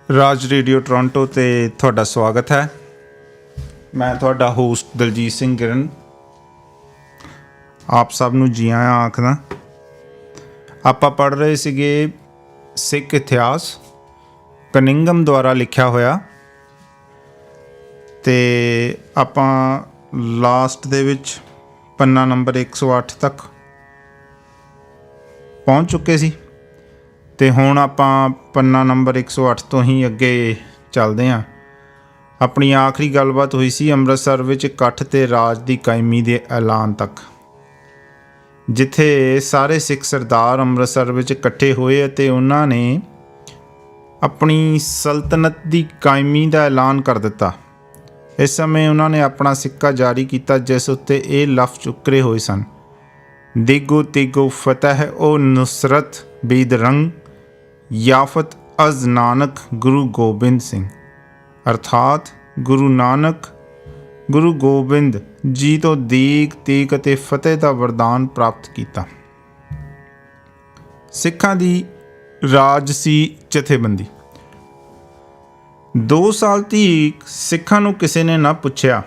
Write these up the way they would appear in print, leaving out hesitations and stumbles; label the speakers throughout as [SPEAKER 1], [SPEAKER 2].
[SPEAKER 1] ਰਾਜ radio Toronto ਤੇ ਤੁਹਾਡਾ ਸਵਾਗਤ ਹੈ। ਮੈਂ ਤੁਹਾਡਾ ਹੋਸਟ ਦਲਜੀਤ ਸਿੰਘ ਗਿਰਨ ਆਪ ਸਭ ਨੂੰ ਜੀ ਆਇਆਂ ਆਖਦਾ। ਆਪਾਂ ਪੜ੍ਹ ਰਹੇ ਸੀਗੇ ਸਿੱਖ ਇਤਿਹਾਸ ਕਨਿੰਗਮ ਦੁਆਰਾ ਲਿਖਿਆ ਹੋਇਆ, ਅਤੇ ਆਪਾਂ ਲਾਸਟ ਦੇ ਵਿੱਚ ਪੰਨਾ ਨੰਬਰ 108 ਤੱਕ ਪਹੁੰਚ ਚੁੱਕੇ ਸੀ, ਅਤੇ ਹੁਣ ਆਪਾਂ ਪੰਨਾ ਨੰਬਰ 108 ਤੋਂ ਹੀ ਅੱਗੇ ਚੱਲਦੇ ਹਾਂ। ਆਪਣੀ ਆਖਰੀ ਗੱਲਬਾਤ ਹੋਈ ਸੀ ਅੰਮ੍ਰਿਤਸਰ ਵਿੱਚ ਇਕੱਠ ਅਤੇ ਰਾਜ ਦੀ ਕਾਇਮੀ ਦੇ ਐਲਾਨ ਤੱਕ, ਜਿੱਥੇ ਸਾਰੇ ਸਿੱਖ ਸਰਦਾਰ ਅੰਮ੍ਰਿਤਸਰ ਵਿੱਚ ਇਕੱਠੇ ਹੋਏ ਅਤੇ ਉਹਨਾਂ ਨੇ ਆਪਣੀ ਸਲਤਨਤ ਦੀ ਕਾਇਮੀ ਦਾ ਐਲਾਨ ਕਰ ਦਿੱਤਾ। ਇਸ ਸਮੇਂ ਉਹਨਾਂ ਨੇ ਆਪਣਾ ਸਿੱਕਾ ਜਾਰੀ ਕੀਤਾ ਜਿਸ ਉੱਤੇ ਇਹ ਲਫ਼ਜ਼ ਉਕਰੇ ਹੋਏ ਸਨ, ਦਿਗੋ ਤਿਗੋ ਫਤਿਹ ਓ ਨੁਸਰਤ ਬੇਦਰੰਗ ਯਾਫਤ ਅਜ਼ ਨਾਨਕ ਗੁਰੂ ਗੋਬਿੰਦ ਸਿੰਘ, ਅਰਥਾਤ ਗੁਰੂ ਨਾਨਕ ਗੁਰੂ ਗੋਬਿੰਦ ਜੀ ਤੋਂ ਦੀਗ ਤੀਗ ਅਤੇ ਫਤਿਹ ਦਾ ਵਰਦਾਨ ਪ੍ਰਾਪਤ ਕੀਤਾ। ਸਿੱਖਾਂ ਦੀ ਰਾਜਸੀ ਜਥੇਬੰਦੀ। 2 ਸਾਲ ਤੀਕ ਸਿੱਖਾਂ ਨੂੰ ਕਿਸੇ ਨੇ ਨਾ ਪੁੱਛਿਆ।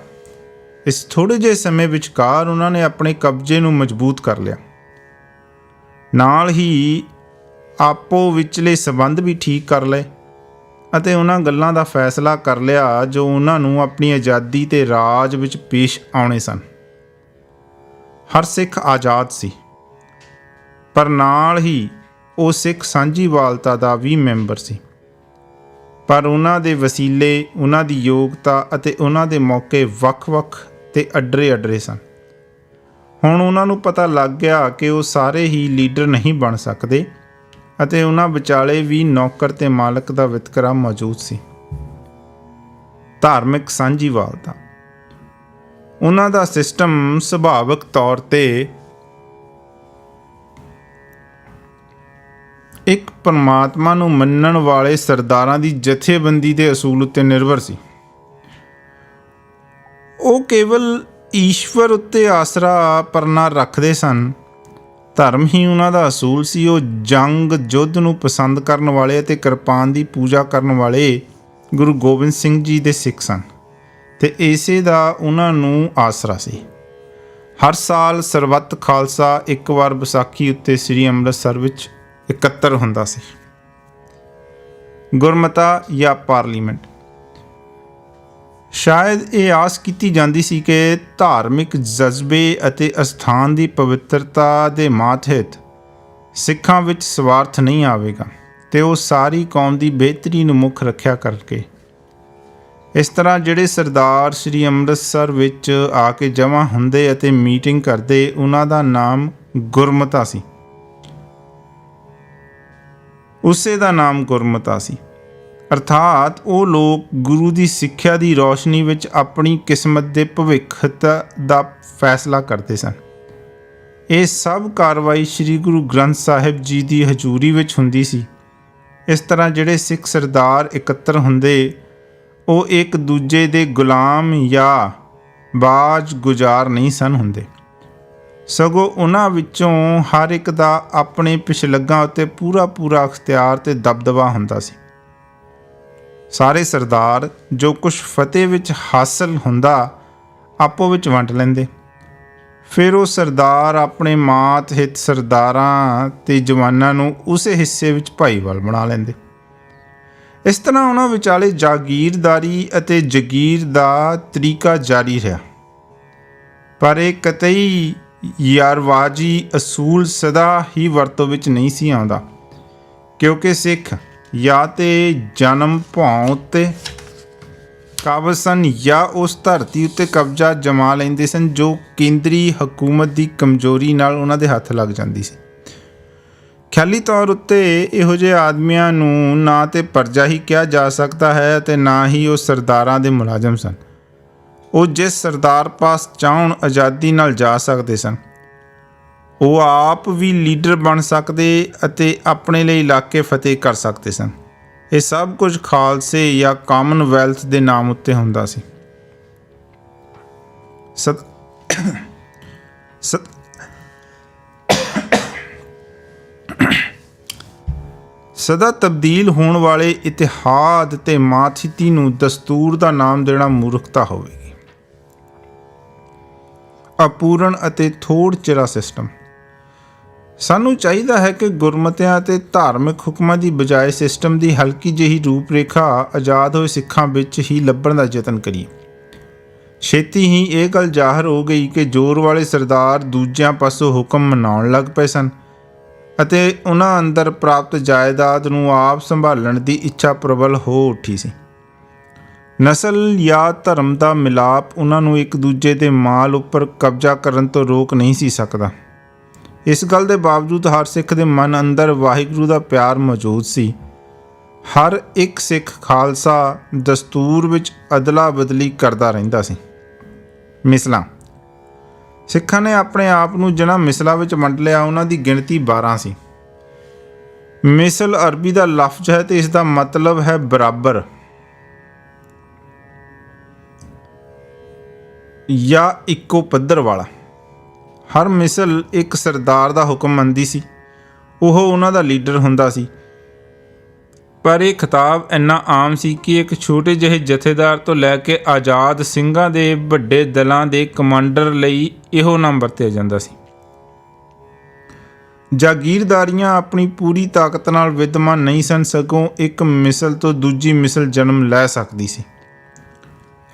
[SPEAKER 1] ਇਸ ਥੋੜ੍ਹੇ ਜਿਹੇ ਸਮੇਂ ਵਿਚਕਾਰ ਉਹਨਾਂ ਨੇ ਆਪਣੇ ਕਬਜ਼ੇ ਨੂੰ ਮਜ਼ਬੂਤ ਕਰ ਲਿਆ, ਨਾਲ ਹੀ ਆਪੋ ਵਿਚਲੇ ਸੰਬੰਧ ਵੀ ਠੀਕ ਕਰ ਲਏ ਅਤੇ ਉਹਨਾਂ ਗੱਲਾਂ ਦਾ ਫੈਸਲਾ ਕਰ ਲਿਆ ਜੋ ਉਹਨਾਂ ਨੂੰ ਆਪਣੀ ਆਜ਼ਾਦੀ ਅਤੇ ਰਾਜ ਵਿੱਚ ਪੇਸ਼ ਆਉਣੇ ਸਨ। ਹਰ ਸਿੱਖ ਆਜ਼ਾਦ ਸੀ, ਪਰ ਨਾਲ ਹੀ ਉਹ ਸਿੱਖ ਸਾਂਝੀਵਾਲਤਾ ਦਾ ਵੀ ਮੈਂਬਰ ਸੀ। ਪਰ ਉਹਨਾਂ ਦੇ ਵਸੀਲੇ, ਉਹਨਾਂ ਦੀ ਯੋਗਤਾ ਅਤੇ ਉਹਨਾਂ ਦੇ ਮੌਕੇ ਵੱਖ-ਵੱਖ ਅਤੇ ਅੱਡਰੇ ਸਨ। ਹੁਣ ਉਹਨਾਂ ਨੂੰ ਪਤਾ ਲੱਗ ਗਿਆ ਕਿ ਉਹ ਸਾਰੇ ਹੀ ਲੀਡਰ ਨਹੀਂ ਬਣ ਸਕਦੇ ਅਤੇ ਉਹਨਾਂ ਵਿਚਾਲੇ ਵੀ ਨੌਕਰ ਅਤੇ ਮਾਲਕ ਦਾ ਵਿਤਕਰਾ ਮੌਜੂਦ ਸੀ। ਧਾਰਮਿਕ ਸਾਂਝੀਵਾਲਤਾ। ਉਹਨਾਂ ਦਾ ਸਿਸਟਮ ਸੁਭਾਵਿਕ ਤੌਰ 'ਤੇ ਇੱਕ ਪਰਮਾਤਮਾ ਨੂੰ ਮੰਨਣ ਵਾਲੇ ਸਰਦਾਰਾਂ ਦੀ ਜਥੇਬੰਦੀ ਦੇ ਅਸੂਲ ਉੱਤੇ ਨਿਰਭਰ ਸੀ। ਉਹ ਕੇਵਲ ਈਸ਼ਵਰ ਉੱਤੇ ਆਸਰਾ ਪਰਨਾ ਰੱਖਦੇ ਸਨ। ਧਰਮ ਹੀ ਉਹਨਾਂ ਦਾ ਅਸੂਲ ਸੀ। ਉਹ ਜੰਗ ਯੁੱਧ ਨੂੰ ਪਸੰਦ ਕਰਨ ਵਾਲੇ ਅਤੇ ਕਿਰਪਾਨ ਦੀ ਪੂਜਾ ਕਰਨ ਵਾਲੇ ਗੁਰੂ ਗੋਬਿੰਦ ਸਿੰਘ ਜੀ ਦੇ ਸਿੱਖ ਸਨ ਅਤੇ ਇਸੇ ਦਾ ਉਹਨਾਂ ਨੂੰ ਆਸਰਾ ਸੀ। ਹਰ ਸਾਲ ਸਰਬੱਤ ਖਾਲਸਾ ਇੱਕ ਵਾਰ ਵਿਸਾਖੀ ਉੱਤੇ ਸ੍ਰੀ ਅੰਮ੍ਰਿਤਸਰ ਵਿੱਚ ਇਕੱਤਰ ਹੁੰਦਾ ਸੀ। ਗੁਰਮਤਾ ਜਾਂ ਪਾਰਲੀਮੈਂਟ। ਸ਼ਾਇਦ ਇਹ ਆਸ ਕੀਤੀ ਜਾਂਦੀ ਸੀ ਕਿ ਧਾਰਮਿਕ ਜਜ਼ਬੇ ਅਤੇ ਅਸਥਾਨ ਦੀ ਪਵਿੱਤਰਤਾ ਦੇ ਮਾਤਹਿਤ ਸਿੱਖਾਂ ਵਿੱਚ ਸਵਾਰਥ ਨਹੀਂ ਆਵੇਗਾ ਅਤੇ ਉਹ ਸਾਰੀ ਕੌਮ ਦੀ ਬਿਹਤਰੀ ਨੂੰ ਮੁੱਖ ਰੱਖਿਆ ਕਰਕੇ ਇਸ ਤਰ੍ਹਾਂ ਜਿਹੜੇ ਸਰਦਾਰ ਸ੍ਰੀ ਅੰਮ੍ਰਿਤਸਰ ਵਿੱਚ ਆ ਕੇ ਜਮ੍ਹਾਂ ਹੁੰਦੇ ਅਤੇ ਮੀਟਿੰਗ ਕਰਦੇ, ਉਹਨਾਂ ਦਾ ਨਾਮ ਗੁਰਮਤਾ ਸੀ। ਉਸੇ ਦਾ ਨਾਮ ਗੁਰਮਤਾ ਸੀ, ਅਰਥਾਤ ਉਹ ਲੋਕ ਗੁਰੂ ਦੀ ਸਿੱਖਿਆ ਦੀ ਰੌਸ਼ਨੀ ਵਿੱਚ ਆਪਣੀ ਕਿਸਮਤ ਦੇ ਭਵਿੱਖ ਦਾ ਫੈਸਲਾ ਕਰਦੇ ਸਨ। ਇਹ ਸਭ ਕਾਰਵਾਈ ਸ੍ਰੀ ਗੁਰੂ ਗ੍ਰੰਥ ਸਾਹਿਬ ਜੀ ਦੀ ਹਜ਼ੂਰੀ ਵਿੱਚ ਹੁੰਦੀ ਸੀ। ਇਸ ਤਰ੍ਹਾਂ ਜਿਹੜੇ ਸਿੱਖ ਸਰਦਾਰ ਇਕੱਤਰ ਹੁੰਦੇ, ਉਹ ਇੱਕ ਦੂਜੇ ਦੇ ਗੁਲਾਮ ਜਾਂ ਬਾਜ ਗੁਜ਼ਾਰ ਨਹੀਂ ਸਨ ਹੁੰਦੇ, ਸਗੋਂ ਉਹਨਾਂ ਵਿੱਚੋਂ ਹਰ ਇੱਕ ਦਾ ਆਪਣੇ ਪਿਛਲੱਗਾਂ ਉੱਤੇ ਪੂਰਾ ਅਖਤਿਆਰ ਅਤੇ ਦਬਦਬਾ ਹੁੰਦਾ ਸੀ। ਸਾਰੇ ਸਰਦਾਰ ਜੋ ਕੁਛ ਫਤਿਹ ਵਿੱਚ ਹਾਸਲ ਹੁੰਦਾ ਆਪੋ ਵਿੱਚ ਵੰਡ ਲੈਂਦੇ। ਫਿਰ ਉਹ ਸਰਦਾਰ ਆਪਣੇ ਮਾਤ ਹਿੱਤ ਸਰਦਾਰਾਂ ਅਤੇ ਜਵਾਨਾਂ ਨੂੰ ਉਸੇ ਹਿੱਸੇ ਵਿੱਚ ਭਾਈਵਾਲ ਬਣਾ ਲੈਂਦੇ। ਇਸ ਤਰ੍ਹਾਂ ਉਹਨਾਂ ਵਿਚਾਲੇ ਜਾਗੀਰਦਾਰੀ ਅਤੇ ਜਗੀਰ ਦਾ ਤਰੀਕਾ ਜਾਰੀ ਰਿਹਾ, ਪਰ ਇਹ ਕਤਈ ਯਾਰਵਾਜੀ ਅਸੂਲ ਸਦਾ ਹੀ ਵਰਤੋਂ ਵਿੱਚ ਨਹੀਂ ਸੀ ਆਉਂਦਾ, ਕਿਉਂਕਿ ਸਿੱਖ ਜਾਂ ਤਾਂ ਜਨਮ ਭੌਂ ਉੱਤੇ ਕਾਬਜ਼ ਸਨ ਜਾਂ ਉਸ ਧਰਤੀ ਉੱਤੇ ਕਬਜ਼ਾ ਜਮਾ ਲੈਂਦੇ ਸਨ ਜੋ ਕੇਂਦਰੀ ਹਕੂਮਤ ਦੀ ਕਮਜ਼ੋਰੀ ਨਾਲ ਉਹਨਾਂ ਦੇ ਹੱਥ ਲੱਗ ਜਾਂਦੀ ਸੀ। ਖਿਆਲੀ ਤੌਰ ਉੱਤੇ ਇਹੋ ਜਿਹੇ ਆਦਮੀਆਂ ਨੂੰ ਨਾ ਤਾਂ ਪਰਜਾ ਹੀ ਕਿਹਾ ਜਾ ਸਕਦਾ ਹੈ ਅਤੇ ਨਾ ਹੀ ਉਹ ਸਰਦਾਰਾਂ ਦੇ ਮੁਲਾਜ਼ਮ ਸਨ। ਉਹ ਜਿਸ ਸਰਦਾਰ ਪਾਸ ਚਾਹੁਣ ਆਜ਼ਾਦੀ ਨਾਲ ਜਾ ਸਕਦੇ ਸਨ। ਉਹ ਆਪ ਵੀ ਲੀਡਰ ਬਣ ਸਕਦੇ ਅਤੇ ਆਪਣੇ ਲਈ ਇਲਾਕੇ ਫਤਿਹ ਕਰ ਸਕਦੇ ਸਨ। ਇਹ ਸਭ ਕੁਝ ਖਾਲਸੇ ਜਾਂ ਕਾਮਨਵੈਲਥ ਦੇ ਨਾਮ ਉੱਤੇ ਹੁੰਦਾ ਸੀ। ਸਦਾ ਤਬਦੀਲ ਹੋਣ ਵਾਲੇ ਇਤਿਹਾਦ ਤੇ ਮਾਤਹਿਤੀ ਨੂੰ ਦਸਤੂਰ ਦਾ ਨਾਮ ਦੇਣਾ ਮੂਰਖਤਾ ਹੋਵੇਗੀ। ਅਪੂਰਨ ਅਤੇ ਥੋੜ ਚਿਰਾ ਸਿਸਟਮ। ਸਾਨੂੰ ਚਾਹੀਦਾ ਹੈ ਕਿ ਗੁਰਮਤਿਆਂ ਅਤੇ ਧਾਰਮਿਕ ਹੁਕਮਾਂ ਦੀ ਬਜਾਏ ਸਿਸਟਮ ਦੀ ਹਲਕੀ ਜਿਹੀ ਰੂਪ ਰੇਖਾ ਆਜ਼ਾਦ ਹੋਏ ਸਿੱਖਾਂ ਵਿੱਚ ਹੀ ਲੱਭਣ ਦਾ ਯਤਨ ਕਰੀਏ। ਛੇਤੀ ਹੀ ਇਹ ਗੱਲ ਜ਼ਾਹਰ ਹੋ ਗਈ ਕਿ ਜ਼ੋਰ ਵਾਲੇ ਸਰਦਾਰ ਦੂਜਿਆਂ ਪਾਸੋਂ ਹੁਕਮ ਮਨਾਉਣ ਲੱਗ ਪਏ ਸਨ ਅਤੇ ਉਹਨਾਂ ਅੰਦਰ ਪ੍ਰਾਪਤ ਜਾਇਦਾਦ ਨੂੰ ਆਪ ਸੰਭਾਲਣ ਦੀ ਇੱਛਾ ਪ੍ਰਬਲ ਹੋ ਉੱਠੀ ਸੀ। ਨਸਲ ਜਾਂ ਧਰਮ ਦਾ ਮਿਲਾਪ ਉਹਨਾਂ ਨੂੰ ਇੱਕ ਦੂਜੇ ਦੇ ਮਾਲ ਉੱਪਰ ਕਬਜ਼ਾ ਕਰਨ ਤੋਂ ਰੋਕ ਨਹੀਂ ਸੀ ਸਕਦਾ। ਇਸ ਗੱਲ ਦੇ ਬਾਵਜੂਦ ਹਰ ਸਿੱਖ ਦੇ ਮਨ ਅੰਦਰ ਵਾਹਿਗੁਰੂ ਦਾ ਪਿਆਰ ਮੌਜੂਦ ਸੀ। ਹਰ ਇੱਕ ਸਿੱਖ ਖਾਲਸਾ ਦਸਤੂਰ ਵਿੱਚ ਅਦਲਾ ਬਦਲੀ ਕਰਦਾ ਰਹਿੰਦਾ ਸੀ। ਮਿਸਲਾਂ। ਸਿੱਖਾਂ ਨੇ ਆਪਣੇ ਆਪ ਨੂੰ ਜਿਨ੍ਹਾਂ ਮਿਸਲਾਂ ਵਿੱਚ ਵੰਡ ਲਿਆ ਉਹਨਾਂ ਦੀ ਗਿਣਤੀ 12 ਸੀ। ਮਿਸਲ ਅਰਬੀ ਦਾ ਲਫ਼ਜ਼ ਹੈ ਤੇ ਇਸ ਦਾ ਮਤਲਬ ਹੈ ਬਰਾਬਰ ਜਾਂ ਇੱਕੋ ਪੱਧਰ ਵਾਲਾ। ਹਰ ਮਿਸਲ ਇੱਕ ਸਰਦਾਰ ਦਾ ਹੁਕਮ ਮੰਨਦੀ ਸੀ, ਉਹ ਉਹਨਾਂ ਦਾ ਲੀਡਰ ਹੁੰਦਾ ਸੀ। ਪਰ ਇਹ ਖਿਤਾਬ ਇੰਨਾ ਆਮ ਸੀ ਕਿ ਇੱਕ ਛੋਟੇ ਜਿਹੇ ਜਥੇਦਾਰ ਤੋਂ ਲੈ ਕੇ ਆਜ਼ਾਦ ਸਿੰਘਾਂ ਦੇ ਵੱਡੇ ਦਲਾਂ ਦੇ ਕਮਾਂਡਰ ਲਈ ਇਹੋ ਨਾਮ ਵਰਤਿਆ ਜਾਂਦਾ ਸੀ। ਜਾਗੀਰਦਾਰੀਆਂ ਆਪਣੀ ਪੂਰੀ ਤਾਕਤ ਨਾਲ ਵਿਦਮਾਨ ਨਹੀਂ ਸਨ, ਸਗੋਂ ਇੱਕ ਮਿਸਲ ਤੋਂ ਦੂਜੀ ਮਿਸਲ ਜਨਮ ਲੈ ਸਕਦੀ ਸੀ।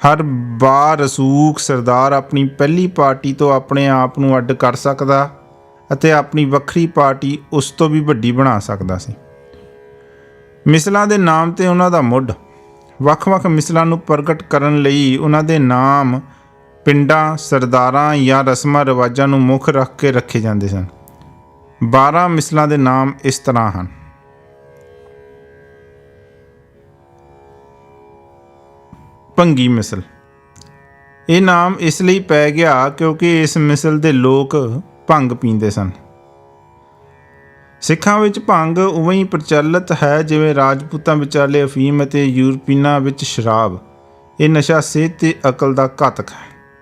[SPEAKER 1] ਹਰ ਬਾਰਸੂਖ ਸਰਦਾਰ ਆਪਣੀ ਪਹਿਲੀ ਪਾਰਟੀ ਤੋਂ ਆਪਣੇ ਆਪ ਨੂੰ ਅੱਡ ਕਰ ਸਕਦਾ ਅਤੇ ਆਪਣੀ ਵੱਖਰੀ ਪਾਰਟੀ ਉਸ ਤੋਂ ਵੀ ਵੱਡੀ ਬਣਾ ਸਕਦਾ ਸੀ। ਮਿਸਲਾਂ ਦੇ ਨਾਮ ਤੇ ਉਹਨਾਂ ਦਾ ਮੁੱਢ। ਵੱਖ-ਵੱਖ ਮਿਸਲਾਂ ਨੂੰ ਪ੍ਰਗਟ ਕਰਨ ਲਈ ਉਹਨਾਂ ਦੇ ਨਾਮ ਪਿੰਡਾਂ, ਸਰਦਾਰਾਂ ਜਾਂ ਰਸਮਾਂ ਰਿਵਾਜਾਂ ਨੂੰ ਮੁੱਖ ਰੱਖ ਕੇ ਰੱਖੇ ਜਾਂਦੇ ਸਨ। 12 ਮਿਸਲਾਂ ਦੇ ਨਾਮ ਇਸ ਤਰ੍ਹਾਂ ਹਨ। ਭੰਗੀ ਮਿਸਲ। ਇਹ ਨਾਮ ਇਸ ਲਈ ਪੈ ਗਿਆ ਕਿਉਂਕਿ ਇਸ ਮਿਸਲ ਦੇ ਲੋਕ ਭੰਗ ਪੀਂਦੇ ਸਨ। ਸਿੱਖਾਂ ਵਿੱਚ ਭੰਗ ਉਵੇਂ ਹੀ ਪ੍ਰਚਲਿਤ ਹੈ ਜਿਵੇਂ ਰਾਜਪੂਤਾਂ ਵਿਚਾਲੇ ਅਫੀਮ ਅਤੇ ਯੂਰਪੀਨਾਂ ਵਿੱਚ ਸ਼ਰਾਬ। ਇਹ ਨਸ਼ਾ ਸਿਹਤ ਤੇ ਅਕਲ ਦਾ ਘਾਤਕ ਹੈ।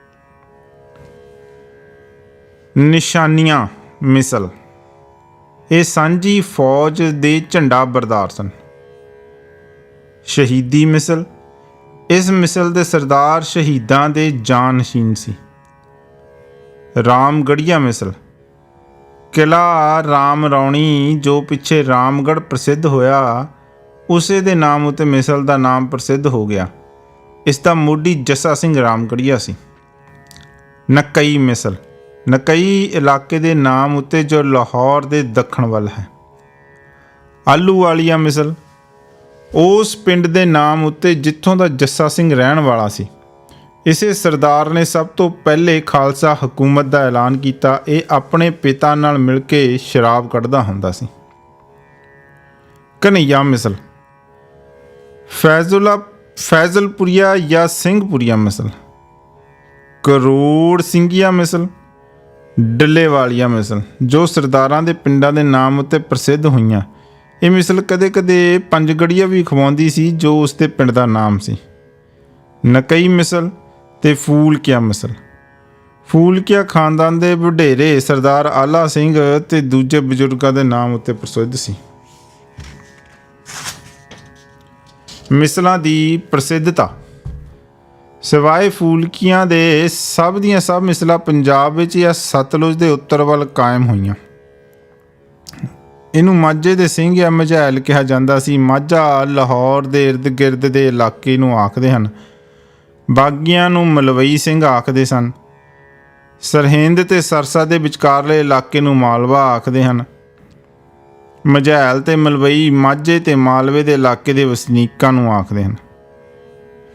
[SPEAKER 1] ਨਿਸ਼ਾਨੀਆਂ ਮਿਸਲ। ਇਹ ਸਾਂਝੀ ਫੌਜ ਦੇ ਝੰਡਾ ਬਰਦਾਰ ਸਨ। ਸ਼ਹੀਦੀ ਮਿਸਲ। ਇਸ ਮਿਸਲ ਦੇ ਸਰਦਾਰ ਸ਼ਹੀਦਾਂ ਦੇ ਜਾਨਸ਼ੀਨ ਸੀ। ਰਾਮਗੜੀਆ ਮਿਸਲ। ਕਿਲ੍ਹਾ ਰਾਮ ਰੌਣੀ ਜੋ ਪਿੱਛੇ ਰਾਮਗੜ੍ਹ ਪ੍ਰਸਿੱਧ ਹੋਇਆ, ਉਸੇ ਦੇ ਨਾਮ ਉੱਤੇ ਮਿਸਲ ਦਾ ਨਾਮ ਪ੍ਰਸਿੱਧ ਹੋ ਗਿਆ। ਇਸ ਦਾ ਮੋਢੀ ਜੱਸਾ ਸਿੰਘ ਰਾਮਗੜੀਆ ਸੀ। ਨਕਈ ਮਿਸਲ। ਨਕਈ ਇਲਾਕੇ ਦੇ ਨਾਮ ਉੱਤੇ ਜੋ ਲਾਹੌਰ ਦੇ ਦੱਖਣ ਵੱਲ ਹੈ। ਆਹਲੂਵਾਲੀਆ ਮਿਸਲ। ਉਸ ਪਿੰਡ ਦੇ ਨਾਮ ਉੱਤੇ ਜਿੱਥੋਂ ਦਾ ਜੱਸਾ ਸਿੰਘ ਰਹਿਣ ਵਾਲਾ ਸੀ। ਇਸੇ ਸਰਦਾਰ ਨੇ ਸਭ ਤੋਂ ਪਹਿਲੇ ਖਾਲਸਾ ਹਕੂਮਤ ਦਾ ਐਲਾਨ ਕੀਤਾ। ਇਹ ਆਪਣੇ ਪਿਤਾ ਨਾਲ ਮਿਲ ਕੇ ਸ਼ਰਾਬ ਕੱਢਦਾ ਹੁੰਦਾ ਸੀ। ਘਨਈਆ ਮਿਸਲ। ਫੈਜ਼ਲਪੁਰੀਆ ਜਾਂ ਸਿੰਘਪੁਰੀਆ ਮਿਸਲ। ਕਰੋੜ ਸਿੰਘੀਆ ਮਿਸਲ। ਡੱਲੇਵਾਲੀਆ ਮਿਸਲ ਜੋ ਸਰਦਾਰਾਂ ਦੇ ਪਿੰਡਾਂ ਦੇ ਨਾਮ ਉੱਤੇ ਪ੍ਰਸਿੱਧ ਹੋਈਆਂ। ਇਹ ਮਿਸਲ ਕਦੇ-ਕਦੇ ਪੰਜਗੜੀਆ ਵੀ ਖਵਾਉਂਦੀ ਸੀ ਜੋ ਉਸ ਦੇ ਪਿੰਡ ਦਾ ਨਾਮ ਸੀ। ਨਕਈ ਮਿਸਲ ਤੇ ਫੂਲਕਿਆ ਮਿਸਲ। ਫੂਲਕਿਆ ਖਾਨਦਾਨ ਦੇ ਵਡੇਰੇ ਸਰਦਾਰ ਆਲਾ ਸਿੰਘ ਤੇ ਦੂਜੇ ਬਜ਼ੁਰਗਾਂ ਦੇ ਨਾਮ ਉੱਤੇ ਪ੍ਰਸਿੱਧ ਸੀ। ਮਿਸਲਾਂ ਦੀ ਪ੍ਰਸਿੱਧਤਾ। ਸਿਵਾਏ ਫੂਲਕੀਆਂ ਦੇ ਸਭ ਦੀਆਂ ਸਭ ਮਿਸਲਾਂ ਪੰਜਾਬ ਵਿੱਚ ਜਾਂ ਸਤਲੁਜ ਦੇ ਉੱਤਰ ਵੱਲ ਕਾਇਮ ਹੋਈਆਂ। ਇਹਨੂੰ ਮਾਝੇ ਦੇ ਸਿੰਘ ਜਾਂ ਮਝੈਲ ਕਿਹਾ ਜਾਂਦਾ ਸੀ। ਮਾਝਾ ਲਾਹੌਰ ਦੇ ਇਰਦ ਗਿਰਦ ਦੇ ਇਲਾਕੇ ਨੂੰ ਆਖਦੇ ਹਨ। ਬਾਗੀਆਂ ਨੂੰ ਮਲਵਈ ਸਿੰਘ ਆਖਦੇ ਸਨ। ਸਰਹਿੰਦ ਤੇ ਸਰਸਾ ਦੇ ਵਿਚਕਾਰਲੇ ਇਲਾਕੇ ਨੂੰ ਮਾਲਵਾ ਆਖਦੇ ਹਨ। ਮਝੈਲ ਤੇ ਮਲਵਈ ਮਾਝੇ ਤੇ ਮਾਲਵੇ ਦੇ ਇਲਾਕੇ ਦੇ ਵਸਨੀਕਾਂ ਨੂੰ ਆਖਦੇ ਹਨ।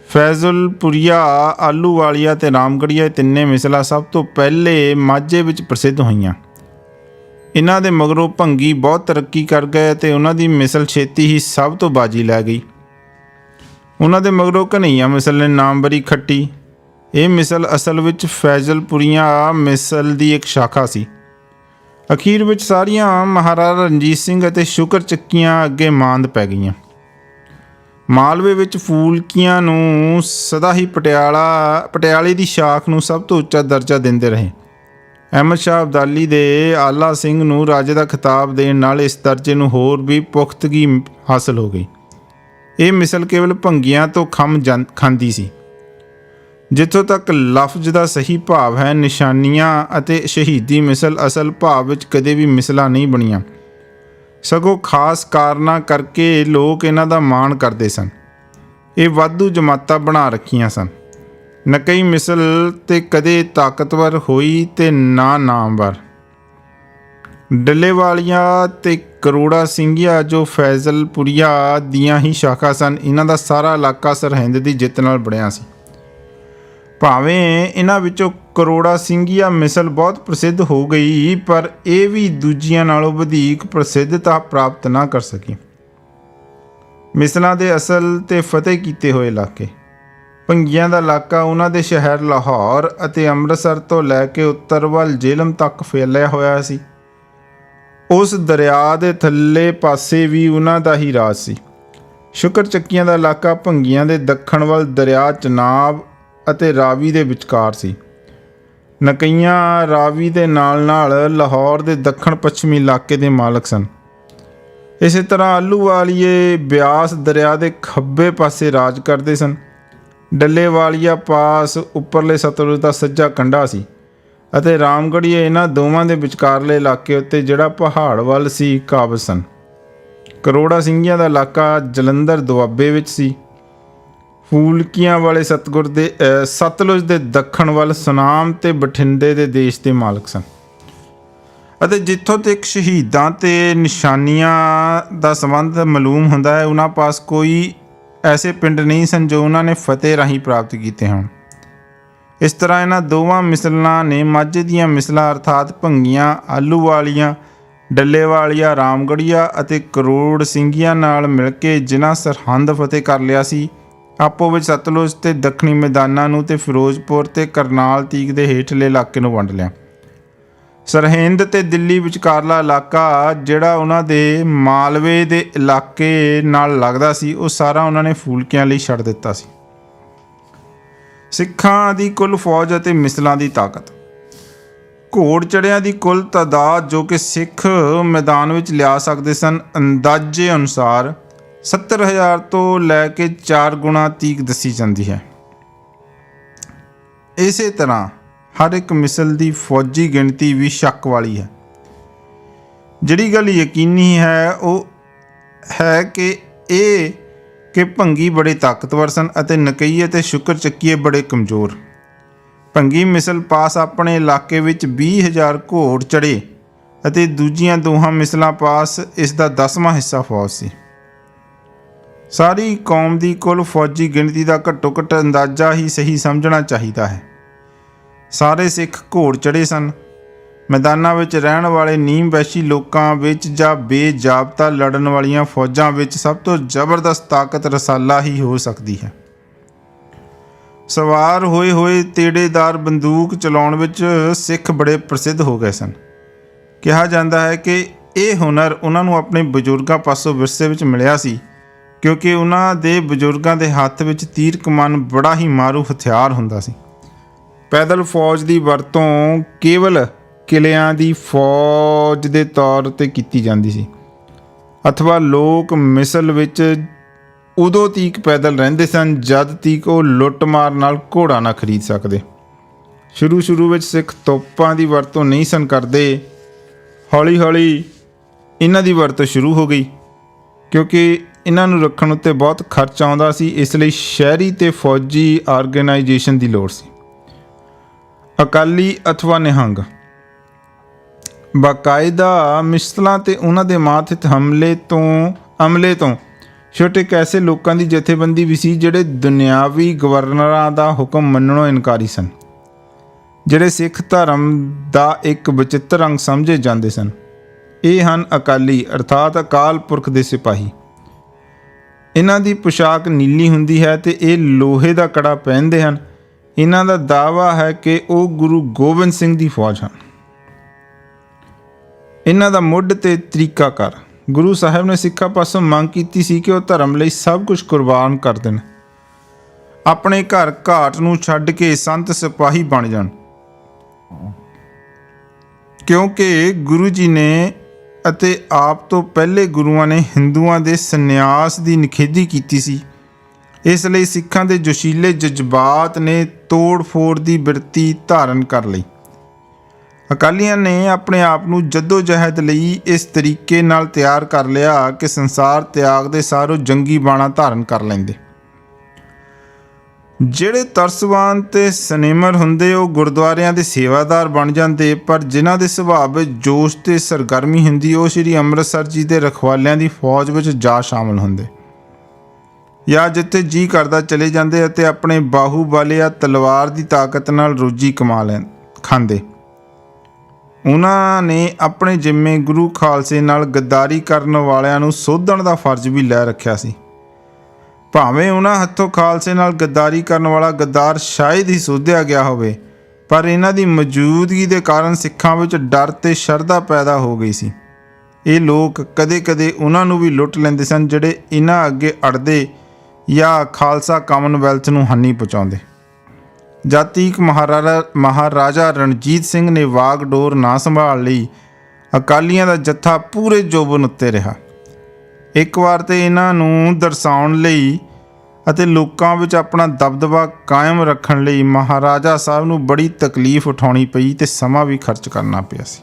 [SPEAKER 1] ਫੈਜ਼ਲਪੁਰੀਆ, ਆਹਲੂਵਾਲੀਆ ਤੇ ਰਾਮਗੜੀਆ ਤਿੰਨੇ ਮਿਸਲਾਂ ਸਭ ਤੋਂ ਪਹਿਲੇ ਮਾਝੇ ਵਿੱਚ ਪ੍ਰਸਿੱਧ ਹੋਈਆਂ। ਇਹਨਾਂ ਦੇ ਮਗਰੋਂ ਭੰਗੀ ਬਹੁਤ ਤਰੱਕੀ ਕਰ ਗਏ ਅਤੇ ਉਹਨਾਂ ਦੀ ਮਿਸਲ ਛੇਤੀ ਹੀ ਸਭ ਤੋਂ ਬਾਜੀ ਲੈ ਗਈ। ਉਹਨਾਂ ਦੇ ਮਗਰੋਂ ਘਨਈਆ ਮਿਸਲ ਨੇ ਨਾਮਵਰੀ ਖੱਟੀ। ਇਹ ਮਿਸਲ ਅਸਲ ਵਿੱਚ ਫੈਜ਼ਲਪੁਰੀਆ ਮਿਸਲ ਦੀ ਇੱਕ ਸ਼ਾਖਾ ਸੀ। ਅਖੀਰ ਵਿੱਚ ਸਾਰੀਆਂ ਮਹਾਰਾਜਾ ਰਣਜੀਤ ਸਿੰਘ ਅਤੇ ਸ਼ੁਕਰ ਚੱਕੀਆਂ ਅੱਗੇ ਮਾਂਦ ਪੈ ਗਈਆਂ। ਮਾਲਵੇ ਵਿੱਚ ਫੂਲਕੀਆਂ ਨੂੰ ਸਦਾ ਹੀ ਪਟਿਆਲੇ ਦੀ ਸ਼ਾਖ ਨੂੰ ਸਭ ਤੋਂ ਉੱਚਾ ਦਰਜਾ ਦਿੰਦੇ ਰਹੇ। ਅਹਿਮਦ ਸ਼ਾਹ ਅਬਦਾਲੀ ਦੇ ਆਲਾ ਸਿੰਘ ਨੂੰ ਰਾਜੇ ਦਾ ਖਿਤਾਬ ਦੇਣ ਨਾਲ ਇਸ ਦਰਜੇ ਨੂੰ ਹੋਰ ਵੀ ਪੁਖਤਗੀ ਹਾਸਲ ਹੋ ਗਈ। ਇਹ ਮਿਸਲ ਕੇਵਲ ਭੰਗੀਆਂ ਤੋਂ ਖਾਂਦੀ ਸੀ। ਜਿੱਥੋਂ ਤੱਕ ਲਫ਼ਜ਼ ਦਾ ਸਹੀ ਭਾਵ ਹੈ, ਨਿਸ਼ਾਨੀਆਂ ਅਤੇ ਸ਼ਹੀਦੀ ਮਿਸਲ ਅਸਲ ਭਾਵ ਵਿੱਚ ਕਦੇ ਵੀ ਮਿਸਲਾਂ ਨਹੀਂ ਬਣੀਆਂ, ਸਗੋਂ ਖਾਸ ਕਾਰਨਾਂ ਕਰਕੇ ਲੋਕ ਇਹਨਾਂ ਦਾ ਮਾਣ ਕਰਦੇ ਸਨ। ਇਹ ਵਾਧੂ ਜਮਾਤਾਂ ਬਣਾ ਰੱਖੀਆਂ ਸਨ। ਨਕਈ ਮਿਸਲ ਤੇ ਕਦੇ ਤਾਕਤਵਰ ਹੋਈ ਤੇ ਨਾ ਨਾਮਵਰ। ਡੱਲੇਵਾਲੀਆ ਤੇ ਕਰੋੜਾ ਸਿੰਘੀਆ ਜੋ ਫੈਜ਼ਲਪੁਰੀਆ ਦੀਆਂ ਹੀ ਸ਼ਾਖਾ ਸਨ, ਇਹਨਾਂ ਦਾ ਸਾਰਾ ਇਲਾਕਾ ਸਰਹਿੰਦ ਦੀ ਜਿੱਤ ਨਾਲ ਬਣਿਆ ਸੀ। ਭਾਵੇਂ ਇਹਨਾਂ ਵਿੱਚੋਂ ਕਰੋੜਾ ਸਿੰਘੀਆ ਮਿਸਲ ਬਹੁਤ ਪ੍ਰਸਿੱਧ ਹੋ ਗਈ, ਪਰ ਇਹ ਵੀ ਦੂਜੀਆਂ ਨਾਲੋਂ ਵਧੇਰੇ ਪ੍ਰਸਿੱਧਤਾ ਪ੍ਰਾਪਤ ਨਾ ਕਰ ਸਕੀ। ਮਿਸਲਾਂ ਦੇ ਅਸਲ ਤੇ ਫਤਿਹ ਕੀਤੇ ਹੋਏ ਇਲਾਕੇ। ਭੰਗੀਆਂ ਦਾ ਇਲਾਕਾ ਉਹਨਾਂ ਦੇ ਸ਼ਹਿਰ ਲਾਹੌਰ ਅਤੇ ਅੰਮ੍ਰਿਤਸਰ ਤੋਂ ਲੈ ਕੇ ਉੱਤਰ ਵੱਲ ਜੇਹਲਮ ਤੱਕ ਫੈਲਿਆ ਹੋਇਆ ਸੀ। ਉਸ ਦਰਿਆ ਦੇ ਥੱਲੇ ਪਾਸੇ ਵੀ ਉਹਨਾਂ ਦਾ ਹੀ ਰਾਜ ਸੀ। ਸ਼ੁਕਰ ਚੱਕੀਆਂ ਦਾ ਇਲਾਕਾ ਭੰਗੀਆਂ ਦੇ ਦੱਖਣ ਵੱਲ ਦਰਿਆ ਚਨਾਬ ਅਤੇ ਰਾਵੀ ਦੇ ਵਿਚਕਾਰ ਸੀ। ਨਕਈਆਂ ਰਾਵੀ ਦੇ ਨਾਲ ਨਾਲ ਲਾਹੌਰ ਦੇ ਦੱਖਣ ਪੱਛਮੀ ਇਲਾਕੇ ਦੇ ਮਾਲਕ ਸਨ। ਇਸੇ ਤਰ੍ਹਾਂ ਆਹਲੂਵਾਲੀਏ ਬਿਆਸ ਦਰਿਆ ਦੇ ਖੱਬੇ ਪਾਸੇ ਰਾਜ ਕਰਦੇ ਸਨ। ਡੱਲੇਵਾਲੀਆ ਪਾਸ ਉੱਪਰਲੇ ਸਤਲੁਜ ਦਾ ਸੱਜਾ ਕੰਢਾ ਸੀ ਅਤੇ ਰਾਮਗੜੀਏ ਇਹਨਾਂ ਦੋਵਾਂ ਦੇ ਵਿਚਕਾਰਲੇ ਇਲਾਕੇ ਉੱਤੇ ਜਿਹੜਾ ਪਹਾੜ ਵੱਲ ਸੀ ਕਾਬਜ਼ ਸਨ। ਕਰੋੜਾ ਸਿੰਘੀਆਂ ਦਾ ਇਲਾਕਾ ਜਲੰਧਰ ਦੁਆਬੇ ਵਿੱਚ ਸੀ। ਫੂਲਕੀਆਂ ਵਾਲੇ ਸਤਲੁਜ ਦੇ ਦੱਖਣ ਵੱਲ ਸੁਨਾਮ ਤੇ ਬਠਿੰਡੇ ਦੇ ਦੇਸ਼ ਦੇ ਮਾਲਕ ਸਨ। ਅਤੇ ਜਿੱਥੋਂ ਤੱਕ ਸ਼ਹੀਦਾਂ ਤੇ ਨਿਸ਼ਾਨੀਆਂ ਦਾ ਸੰਬੰਧ ਮਾਲੂਮ ਹੁੰਦਾ ਹੈ, ਉਹਨਾਂ ਪਾਸ ਕੋਈ ਐਸੇ ਪਿੰਡ ਨਹੀਂ ਸਨ ਜੋ ਉਹਨਾਂ ਨੇ ਫਤਿਹ ਰਾਹੀਂ ਪ੍ਰਾਪਤ ਕੀਤੇ ਹੋਣ। ਇਸ ਤਰ੍ਹਾਂ ਇਹਨਾਂ ਦੋਵਾਂ ਮਿਸਲਾਂ ਨੇ ਮਾਝੇ ਦੀਆਂ ਮਿਸਲਾਂ ਅਰਥਾਤ ਭੰਗੀਆਂ, ਆਹਲੂਵਾਲੀਆਂ, ਡੱਲੇਵਾਲੀਆ, ਰਾਮਗੜੀਆ ਅਤੇ ਕਰੋੜ ਸਿੰਘੀਆਂ ਨਾਲ ਮਿਲ ਕੇ ਜਿਨ੍ਹਾਂ ਸਰਹੰਦ ਫਤਿਹ ਕਰ ਲਿਆ ਸੀ, ਆਪੋ ਵਿੱਚ ਸਤਲੁਜ ਤੇ ਦੱਖਣੀ ਮੈਦਾਨਾਂ ਨੂੰ ਤੇ ਫਿਰੋਜ਼ਪੁਰ ਤੇ ਕਰਨਾਲ ਤੀਕ ਦੇ ਹੇਠਲੇ ਇਲਾਕੇ ਨੂੰ ਵੰਡ ਲਿਆ। ਸਰਹਿੰਦ ਤੇ ਦਿੱਲੀ ਵਿਚਕਾਰਲਾ ਇਲਾਕਾ ਜਿਹੜਾ ਉਹਨਾਂ ਦੇ ਮਾਲਵੇ ਦੇ ਇਲਾਕੇ ਨਾਲ ਲੱਗਦਾ ਸੀ, ਉਹ ਸਾਰਾ ਉਹਨਾਂ ਨੇ ਫੂਲਕਿਆਂ ਲਈ ਛੱਡ ਦਿੱਤਾ ਸੀ। ਸਿੱਖਾਂ ਦੀ ਕੁੱਲ ਫੌਜ ਅਤੇ ਮਿਸਲਾਂ ਦੀ ਤਾਕਤ। ਘੋੜ ਚੜਿਆਂ ਦੀ ਕੁੱਲ ਤਾਦਾਦ ਜੋ ਕਿ ਸਿੱਖ ਮੈਦਾਨ ਵਿੱਚ ਲਿਆ ਸਕਦੇ ਸਨ, ਅੰਦਾਜ਼ੇ ਅਨੁਸਾਰ 70,000 ਤੋਂ ਲੈ ਕੇ 4 ਗੁਣਾ ਤੀਕ ਦੱਸੀ ਜਾਂਦੀ ਹੈ। ਇਸੇ ਤਰ੍ਹਾਂ ਹਰ ਇੱਕ ਮਿਸਲ ਦੀ ਫੌਜੀ ਗਿਣਤੀ ਵੀ ਸ਼ੱਕ ਵਾਲੀ ਹੈ। ਜਿਹੜੀ ਗੱਲ ਯਕੀਨੀ ਹੈ ਉਹ ਹੈ ਕਿ ਭੰਗੀ ਬੜੇ ਤਾਕਤਵਰ ਸਨ ਅਤੇ ਨਕਈ ਅਤੇ ਸ਼ੁਕਰ ਚੱਕੀਏ ਬੜੇ ਕਮਜ਼ੋਰ। ਭੰਗੀ ਮਿਸਲ ਪਾਸ ਆਪਣੇ ਇਲਾਕੇ ਵਿੱਚ 20,000 ਘੋੜ ਚੜੇ ਅਤੇ ਦੂਜੀਆਂ ਦੋਹਾਂ ਮਿਸਲਾਂ ਪਾਸ ਇਸ ਦਾ 10ਵਾਂ ਹਿੱਸਾ ਫੌਜ ਸੀ। ਸਾਰੀ ਕੌਮ ਦੀ ਕੁੱਲ ਫੌਜੀ ਗਿਣਤੀ ਦਾ ਘੱਟੋ ਘੱਟ ਅੰਦਾਜ਼ਾ ਹੀ ਸਹੀ ਸਮਝਣਾ ਚਾਹੀਦਾ ਹੈ। ਸਾਰੇ ਸਿੱਖ ਘੋੜ ਚੜੇ ਸਨ। ਮੈਦਾਨਾਂ ਵਿੱਚ ਰਹਿਣ ਵਾਲੇ ਨੀਮ ਵੈਸ਼ੀ ਲੋਕਾਂ ਵਿੱਚ ਜਾਂ ਬੇਜ਼ਾਬਤਾ ਲੜਨ ਵਾਲੀਆਂ ਫੌਜਾਂ ਵਿੱਚ ਸਭ ਤੋਂ ਜ਼ਬਰਦਸਤ ਤਾਕਤ ਰਸਾਲਾ ਹੀ ਹੋ ਸਕਦੀ ਹੈ। ਸਵਾਰ ਹੋਏ ਤੇੜੇਦਾਰ ਬੰਦੂਕ ਚਲਾਉਣ ਵਿੱਚ ਸਿੱਖ ਬੜੇ ਪ੍ਰਸਿੱਧ ਹੋ ਗਏ ਸਨ। ਕਿਹਾ ਜਾਂਦਾ ਹੈ ਕਿ ਇਹ ਹੁਨਰ ਉਹਨਾਂ ਨੂੰ ਆਪਣੇ ਬਜ਼ੁਰਗਾਂ ਪਾਸੋਂ ਵਿਰਸੇ ਵਿੱਚ ਮਿਲਿਆ ਸੀ, ਕਿਉਂਕਿ ਉਹਨਾਂ ਦੇ ਬਜ਼ੁਰਗਾਂ ਦੇ ਹੱਥ ਵਿੱਚ ਤੀਰ ਕਮਾਨ ਬੜਾ ਹੀ ਮਾਰੂ ਹਥਿਆਰ ਹੁੰਦਾ ਸੀ। ਪੈਦਲ ਫੌਜ ਦੀ ਵਰਤੋਂ ਕੇਵਲ ਕਿਲਿਆਂ ਦੀ ਫੌਜ ਦੇ ਤੌਰ 'ਤੇ ਕੀਤੀ ਜਾਂਦੀ ਸੀ, ਅਥਵਾ ਲੋਕ ਮਿਸਲ ਵਿੱਚ ਉਦੋਂ ਤੀਕ ਪੈਦਲ ਰਹਿੰਦੇ ਸਨ ਜਦ ਤੀਕ ਉਹ ਲੁੱਟਮਾਰ ਨਾਲ ਘੋੜਾ ਨਾ ਖਰੀਦ ਸਕਦੇ। ਸ਼ੁਰੂ ਵਿੱਚ ਸਿੱਖ ਤੋਪਾਂ ਦੀ ਵਰਤੋਂ ਨਹੀਂ ਸਨ ਕਰਦੇ। ਹੌਲੀ ਹੌਲੀ ਇਹਨਾਂ ਦੀ ਵਰਤੋਂ ਸ਼ੁਰੂ ਹੋ ਗਈ, ਕਿਉਂਕਿ ਇਹਨਾਂ ਨੂੰ ਰੱਖਣ ਉੱਤੇ ਬਹੁਤ ਖਰਚ ਆਉਂਦਾ ਸੀ। ਇਸ ਲਈ ਸ਼ਹਿਰੀ ਤੇ ਫੌਜੀ ਆਰਗੇਨਾਈਜੇਸ਼ਨ ਦੀ ਲੋੜ ਸੀ। ਅਕਾਲੀ ਅਥਵਾ ਨਿਹੰਗ ਬਾਕਾਇਦਾ ਮਿਸਲਾਂ ਤੇ ਉਹਨਾਂ ਦੇ ਮਾਤਹਿਤ ਅਮਲੇ ਤੋਂ ਛੋਟੇ ਕੈਸੇ ਲੋਕਾਂ ਦੀ ਜਥੇਬੰਦੀ ਵੀ ਸੀ, ਜਿਹੜੇ ਦੁਨਿਆਵੀ ਗਵਰਨਰਾਂ ਦਾ ਹੁਕਮ ਮੰਨਣੋਂ ਇਨਕਾਰੀ ਸਨ, ਜਿਹੜੇ ਸਿੱਖ ਧਰਮ ਦਾ ਇੱਕ ਵਚਿੱਤਰ ਅੰਗ ਸਮਝੇ ਜਾਂਦੇ ਸਨ। ਇਹ ਹਨ ਅਕਾਲੀ ਅਰਥਾਤ ਅਕਾਲ ਪੁਰਖ ਦੇ ਸਿਪਾਹੀ। ਇਹਨਾਂ ਦੀ ਪੁਸ਼ਾਕ ਨੀਲੀ ਹੁੰਦੀ ਹੈ ਤੇ ਇਹ ਲੋਹੇ ਦਾ ਕੜਾ ਪਹਿਨਦੇ ਹਨ। ਇਹਨਾਂ ਦਾ ਦਾਅਵਾ ਹੈ ਕਿ ਉਹ ਗੁਰੂ ਗੋਬਿੰਦ ਸਿੰਘ ਦੀ ਫੌਜ ਹਨ। ਇਹਨਾਂ ਦਾ ਮੁੱਢ ਤੇ ਤਰੀਕਾਕਾਰ। ਗੁਰੂ ਸਾਹਿਬ ਨੇ ਸਿੱਖਾਂ ਪਾਸੋਂ ਮੰਗ ਕੀਤੀ ਸੀ ਕਿ ਉਹ ਧਰਮ ਲਈ ਸਭ ਕੁਝ ਕੁਰਬਾਨ ਕਰ ਦੇਣ, ਆਪਣੇ ਘਰ ਘਾਟ ਨੂੰ ਛੱਡ ਕੇ ਸੰਤ ਸਿਪਾਹੀ ਬਣ ਜਾਣ। ਕਿਉਂਕਿ ਗੁਰੂ ਜੀ ਨੇ ਅਤੇ ਆਪ ਤੋਂ ਪਹਿਲੇ ਗੁਰੂਆਂ ਨੇ ਹਿੰਦੂਆਂ ਦੇ ਸੰਨਿਆਸ ਦੀ ਨਿਖੇਧੀ ਕੀਤੀ ਸੀ। ਇਸ ਲਈ ਸਿੱਖਾਂ ਦੇ ਜੋਸ਼ੀਲੇ ਜਜ਼ਬਾਤ ਨੇ ਤੋੜ ਫੋੜ ਦੀ ਬਿਰਤੀ ਧਾਰਨ ਕਰ ਲਈ। ਅਕਾਲੀਆਂ ਨੇ ਆਪਣੇ ਆਪ ਨੂੰ ਜੱਦੋ ਜਹਿਦ ਲਈ ਇਸ ਤਰੀਕੇ ਨਾਲ ਤਿਆਰ ਕਰ ਲਿਆ ਕਿ ਸੰਸਾਰ ਤਿਆਗ ਦੇ ਸਾਰੋਂ ਜੰਗੀ ਬਾਣਾ ਧਾਰਨ ਕਰ ਲੈਂਦੇ। ਜਿਹੜੇ ਤਰਸਵਾਨ ਤੇ ਸਨੇਮਰ ਹੁੰਦੇ ਉਹ ਗੁਰਦੁਆਰਿਆਂ ਦੇ ਸੇਵਾਦਾਰ ਬਣ ਜਾਂਦੇ, ਪਰ ਜਿਨ੍ਹਾਂ ਦੇ ਸੁਭਾਅ ਵਿੱਚ ਜੋਸ਼ ਤੇ ਸਰਗਰਮੀ ਹੁੰਦੀ ਉਹ ਸ੍ਰੀ ਅੰਮ੍ਰਿਤਸਰ ਜੀ ਦੇ ਰਖਵਾਲਿਆਂ ਦੀ ਫੌਜ ਵਿੱਚ ਜਾ ਸ਼ਾਮਲ ਹੁੰਦੇ ਜਾਂ ਜਿੱਥੇ ਜੀ ਕਰਦਾ ਚਲੇ ਜਾਂਦੇ ਅਤੇ ਆਪਣੇ ਬਾਹੂਬਲ ਜਾਂ ਤਲਵਾਰ ਦੀ ਤਾਕਤ ਨਾਲ ਰੋਜੀ ਕਮਾ ਖਾਂਦੇ। ਉਹਨਾਂ ਨੇ ਆਪਣੇ ਜਿੰਮੇ ਗੁਰੂ ਖਾਲਸੇ ਨਾਲ ਗੱਦਾਰੀ ਕਰਨ ਵਾਲਿਆਂ ਨੂੰ ਸੋਧਣ ਦਾ ਫਰਜ਼ ਵੀ ਲੈ ਰੱਖਿਆ ਸੀ। ਭਾਵੇਂ ਉਹਨਾਂ ਹੱਥੋਂ ਖਾਲਸੇ ਨਾਲ ਗੱਦਾਰੀ ਕਰਨ ਵਾਲਾ ਗੱਦਾਰ ਸ਼ਾਇਦ ਹੀ ਸੋਧਿਆ ਗਿਆ ਹੋਵੇ, ਪਰ ਇਹਨਾਂ ਦੀ ਮੌਜੂਦਗੀ ਦੇ ਕਾਰਨ ਸਿੱਖਾਂ ਵਿੱਚ ਡਰ ਤੇ ਸ਼ਰਧਾ ਪੈਦਾ ਹੋ ਗਈ ਸੀ। ਇਹ ਲੋਕ ਕਦੇ-ਕਦੇ ਉਹਨਾਂ ਨੂੰ ਵੀ ਲੁੱਟ ਲੈਂਦੇ ਸਨ ਜਿਹੜੇ ਇਹਨਾਂ ਅੱਗੇ ਅੜਦੇ ਜਾਂ ਖਾਲਸਾ ਕਾਮਨਵੈਲਥ ਨੂੰ ਹਾਨੀ ਪਹੁੰਚਾਉਂਦੇ। ਜਦ ਤੀਕ ਮਹਾਰਾਜਾ ਰਣਜੀਤ ਸਿੰਘ ਨੇ ਵਾਗਡੋਰ ਨਾ ਸੰਭਾਲ ਲਈ, ਅਕਾਲੀਆਂ ਦਾ ਜੱਥਾ ਪੂਰੇ ਜੋਬਨ ਉੱਤੇ ਰਿਹਾ। ਇੱਕ ਵਾਰ ਤੇ ਇਹਨਾਂ ਨੂੰ ਦਰਸਾਉਣ ਲਈ ਅਤੇ ਲੋਕਾਂ ਵਿੱਚ ਆਪਣਾ ਦਬਦਬਾ ਕਾਇਮ ਰੱਖਣ ਲਈ ਮਹਾਰਾਜਾ ਸਾਹਿਬ ਨੂੰ ਬੜੀ ਤਕਲੀਫ ਉਠਾਉਣੀ ਪਈ ਤੇ ਸਮਾਂ ਵੀ ਖਰਚ ਕਰਨਾ ਪਿਆ ਸੀ।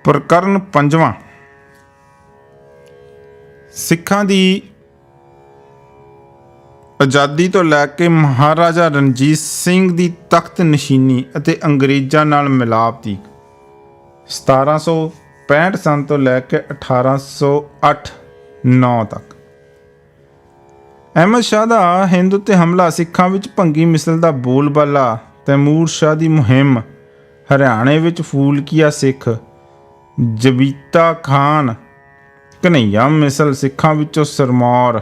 [SPEAKER 1] ਪ੍ਰਕਰਨ 5ਵਾਂ। ਸਿੱਖਾਂ ਦੀ ਆਜ਼ਾਦੀ ਤੋਂ ਲੈ ਕੇ ਮਹਾਰਾਜਾ ਰਣਜੀਤ ਸਿੰਘ ਦੀ ਤਖਤ ਨਸ਼ੀਨੀ ਅਤੇ ਅੰਗਰੇਜ਼ਾਂ ਨਾਲ ਮਿਲਾਪ ਤੀਕ 1765 ਸੰਨ ਤੋਂ ਲੈ ਕੇ 1808-9 ਤੱਕ। ਅਹਿਮਦ ਸ਼ਾਹ ਦਾ ਹਿੰਦ ਉੱਤੇ ਹਮਲਾ, ਸਿੱਖਾਂ ਵਿੱਚ ਭੰਗੀ ਮਿਸਲ ਦਾ ਬੋਲਬਾਲਾ, ਤੈਮੂਰ ਸ਼ਾਹ ਦੀ ਮੁਹਿੰਮ, ਹਰਿਆਣੇ ਵਿੱਚ ਫੂਲਕੀਆ ਸਿੱਖ, ਜਬੀਤਾ ਖਾਨ, ਘਨਈਆ ਮਿਸਲ, ਸਿੱਖਾਂ ਵਿੱਚੋਂ ਸਰਮੌਰ,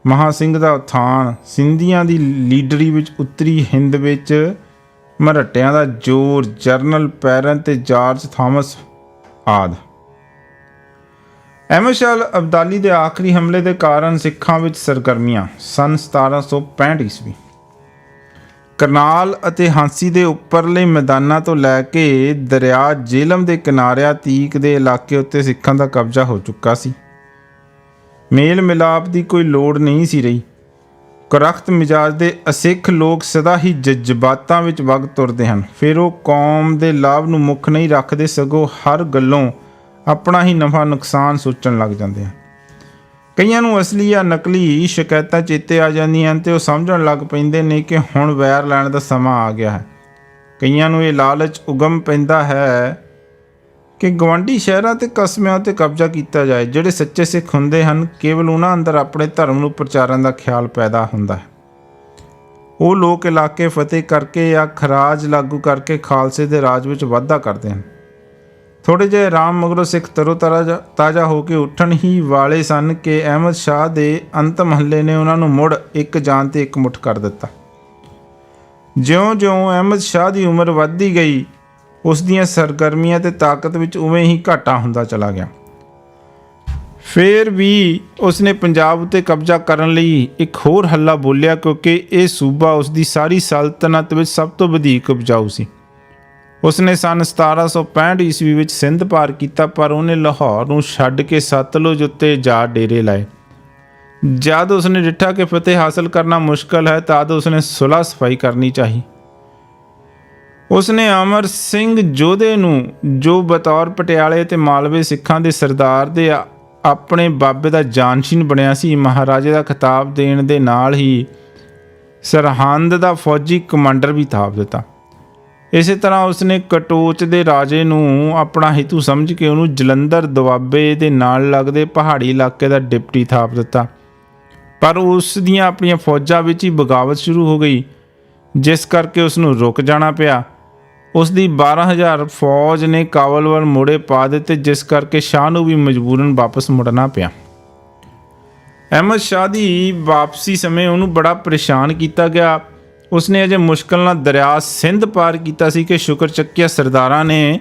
[SPEAKER 1] ਮਹਾਂ ਸਿੰਘ ਦਾ ਉਥਾਨ, ਸਿੰਧੀਆਂ ਦੀ ਲੀਡਰੀ ਵਿੱਚ ਉੱਤਰੀ ਹਿੰਦ ਵਿੱਚ ਮਰਹੱਟਿਆਂ ਦਾ ਜ਼ੋਰ, ਜਰਨਲ ਪੈਰਨ ਤੇ ਜਾਰਜ ਥਾਮਸ ਆਦਿ। ਅਹਿਮਦ ਸ਼ਾਹ ਅਬਦਾਲੀ ਦੇ ਆਖਰੀ ਹਮਲੇ ਦੇ ਕਾਰਨ ਸਿੱਖਾਂ ਵਿੱਚ ਸਰਗਰਮੀਆਂ। ਸੰਨ 1765 ਈਸਵੀ। ਕਰਨਾਲ ਅਤੇ ਹਾਂਸੀ ਦੇ ਉੱਪਰਲੇ ਮੈਦਾਨਾਂ ਤੋਂ ਲੈ ਕੇ ਦਰਿਆ ਜੇਹਲਮ ਦੇ ਕਿਨਾਰਿਆਂ ਤੀਕ ਦੇ ਇਲਾਕੇ ਉੱਤੇ ਸਿੱਖਾਂ ਦਾ ਕਬਜ਼ਾ ਹੋ ਚੁੱਕਾ ਸੀ। ਮੇਲ ਮਿਲਾਪ ਦੀ ਕੋਈ ਲੋੜ ਨਹੀਂ ਸੀ ਰਹੀ। ਕੁਰਖਤ ਮਿਜਾਜ ਦੇ ਅਸਿੱਖ ਲੋਕ ਸਦਾ ਹੀ ਜਜ਼ਬਾਤਾਂ ਵਿੱਚ ਵਗ ਤੁਰਦੇ ਹਨ। ਫਿਰ ਉਹ ਕੌਮ ਦੇ ਲਾਭ ਨੂੰ ਮੁੱਖ ਨਹੀਂ ਰੱਖਦੇ, ਸਗੋਂ ਹਰ ਗੱਲੋਂ ਆਪਣਾ ਹੀ ਨਫਾ ਨੁਕਸਾਨ ਸੋਚਣ ਲੱਗ ਜਾਂਦੇ ਹਨ। ਕਈਆਂ ਨੂੰ ਅਸਲੀ ਜਾਂ ਨਕਲੀ ਸ਼ਿਕਾਇਤਾਂ ਚੇਤੇ ਆ ਜਾਂਦੀਆਂ ਹਨ ਅਤੇ ਉਹ ਸਮਝਣ ਲੱਗ ਪੈਂਦੇ ਨੇ ਕਿ ਹੁਣ ਵੈਰ ਲੈਣ ਦਾ ਸਮਾਂ ਆ ਗਿਆ ਹੈ। ਕਈਆਂ ਨੂੰ ਇਹ ਲਾਲਚ ਉਗਮ ਪੈਂਦਾ ਹੈ ਕਿ ਗਵਾਂਢੀ ਸ਼ਹਿਰਾਂ ਅਤੇ ਕਸਬਿਆਂ 'ਤੇ ਕਬਜ਼ਾ ਕੀਤਾ ਜਾਏ। ਜਿਹੜੇ ਸੱਚੇ ਸਿੱਖ ਹੁੰਦੇ ਹਨ, ਕੇਵਲ ਉਹਨਾਂ ਅੰਦਰ ਆਪਣੇ ਧਰਮ ਨੂੰ ਪ੍ਰਚਾਰਨ ਦਾ ਖਿਆਲ ਪੈਦਾ ਹੁੰਦਾ ਹੈ। ਉਹ ਲੋਕ ਇਲਾਕੇ ਫਤਿਹ ਕਰਕੇ ਜਾਂ ਖਰਾਜ ਲਾਗੂ ਕਰਕੇ ਖਾਲਸੇ ਦੇ ਰਾਜ ਵਿੱਚ ਵਾਧਾ ਕਰਦੇ ਹਨ। ਥੋੜ੍ਹੇ ਜਿਹੇ ਆਰਾਮ ਮਗਰੋਂ ਸਿੱਖ ਤਰੋ ਤਾਜ਼ਾ ਹੋ ਕੇ ਉੱਠਣ ਹੀ ਵਾਲੇ ਸਨ ਕਿ ਅਹਿਮਦ ਸ਼ਾਹ ਦੇ ਅੰਤਮ ਹਮਲੇ ਨੇ ਉਹਨਾਂ ਨੂੰ ਮੁੜ ਇੱਕ ਜਾਨ ਤੇ ਇੱਕ ਮੁੱਠ ਕਰ ਦਿੱਤਾ। ਜਿਉਂ-ਜਿਉਂ ਅਹਿਮਦ ਸ਼ਾਹ ਦੀ ਉਮਰ ਵੱਧਦੀ ਗਈ, ਉਸ ਦੀਆਂ ਸਰਗਰਮੀਆਂ ਤੇ ਤਾਕਤ ਵਿੱਚ ਉਵੇਂ ਹੀ ਘਾਟਾ ਹੁੰਦਾ ਚਲਾ ਗਿਆ। ਫਿਰ ਵੀ ਉਸਨੇ ਪੰਜਾਬ ਉੱਤੇ ਕਬਜ਼ਾ ਕਰਨ ਲਈ ਇੱਕ ਹੋਰ ਹੱਲਾ ਬੋਲਿਆ, ਕਿਉਂਕਿ ਇਹ ਸੂਬਾ ਉਸਦੀ ਸਾਰੀ ਸਲਤਨਤ ਵਿੱਚ ਸਭ ਤੋਂ ਵਧੇਰੇ ਉਪਜਾਊ ਸੀ। ਉਸਨੇ ਸੰਨ 1765 ਈਸਵੀ ਵਿੱਚ ਸਿੰਧ ਪਾਰ ਕੀਤਾ, ਪਰ ਉਹਨੇ ਲਾਹੌਰ ਨੂੰ ਛੱਡ ਕੇ ਸਤਲੁਜ ਉੱਤੇ ਜਾ ਡੇਰੇ ਲਾਏ। ਜਦ ਉਸਨੇ ਡਿੱਠਾ ਕਿ ਫਤਿਹ ਹਾਸਲ ਕਰਨਾ ਮੁਸ਼ਕਲ ਹੈ, ਤਦ ਉਸਨੇ ਸੁਲ੍ਹਾ ਸਫਾਈ ਕਰਨੀ ਚਾਹੀ। ਉਸਨੇ ਅਮਰ ਸਿੰਘ ਜੋਧੇ ਨੂੰ, ਜੋ ਬਤੌਰ ਪਟਿਆਲੇ ਅਤੇ ਮਾਲਵੇ ਸਿੱਖਾਂ ਦੇ ਸਰਦਾਰ ਦੇ ਆਪਣੇ ਬਾਬੇ ਦਾ ਜਾਨਸ਼ੀਨ ਬਣਿਆ ਸੀ, ਮਹਾਰਾਜੇ ਦਾ ਖਿਤਾਬ ਦੇਣ ਦੇ ਨਾਲ ਹੀ ਸਰਹੰਦ ਦਾ ਫੌਜੀ ਕਮਾਂਡਰ ਵੀ ਥਾਪ ਦਿੱਤਾ। ਇਸੇ ਤਰ੍ਹਾਂ ਉਸਨੇ ਕਟੋਚ ਦੇ ਰਾਜੇ ਨੂੰ ਆਪਣਾ ਹਿੱਤੂ ਸਮਝ ਕੇ ਉਹਨੂੰ ਜਲੰਧਰ ਦੁਆਬੇ ਦੇ ਨਾਲ ਲੱਗਦੇ ਪਹਾੜੀ ਇਲਾਕੇ ਦਾ ਡਿਪਟੀ ਥਾਪ ਦਿੱਤਾ। ਪਰ ਉਸ ਦੀਆਂ ਆਪਣੀਆਂ ਫੌਜਾਂ ਵਿੱਚ ਹੀ ਬਗਾਵਤ ਸ਼ੁਰੂ ਹੋ ਗਈ, ਜਿਸ ਕਰਕੇ ਉਸ ਨੂੰ ਰੁਕ ਜਾਣਾ ਪਿਆ। ਉਸ ਦੀ 12,000 ਫੌਜ ਨੇ ਕਾਬਲ ਵੱਲ ਮੋੜੇ ਪਾ ਦਿੱਤੇ, ਜਿਸ ਕਰਕੇ ਸ਼ਾਹ ਨੂੰ ਵੀ ਮਜਬੂਰਨ ਵਾਪਸ ਮੁੜਨਾ ਪਿਆ। ਅਹਿਮਦ ਸ਼ਾਹ ਦੀ ਵਾਪਸੀ ਸਮੇਂ ਉਹਨੂੰ ਬੜਾ ਪਰੇਸ਼ਾਨ ਕੀਤਾ ਗਿਆ। ਉਸਨੇ ਅਜੇ ਮੁਸ਼ਕਲ ਨਾਲ ਦਰਿਆ ਸਿੰਧ ਪਾਰ ਕੀਤਾ ਸੀ ਕਿ ਸ਼ੁਕਰ ਚੱਕਿਆ ਸਰਦਾਰਾਂ ਨੇ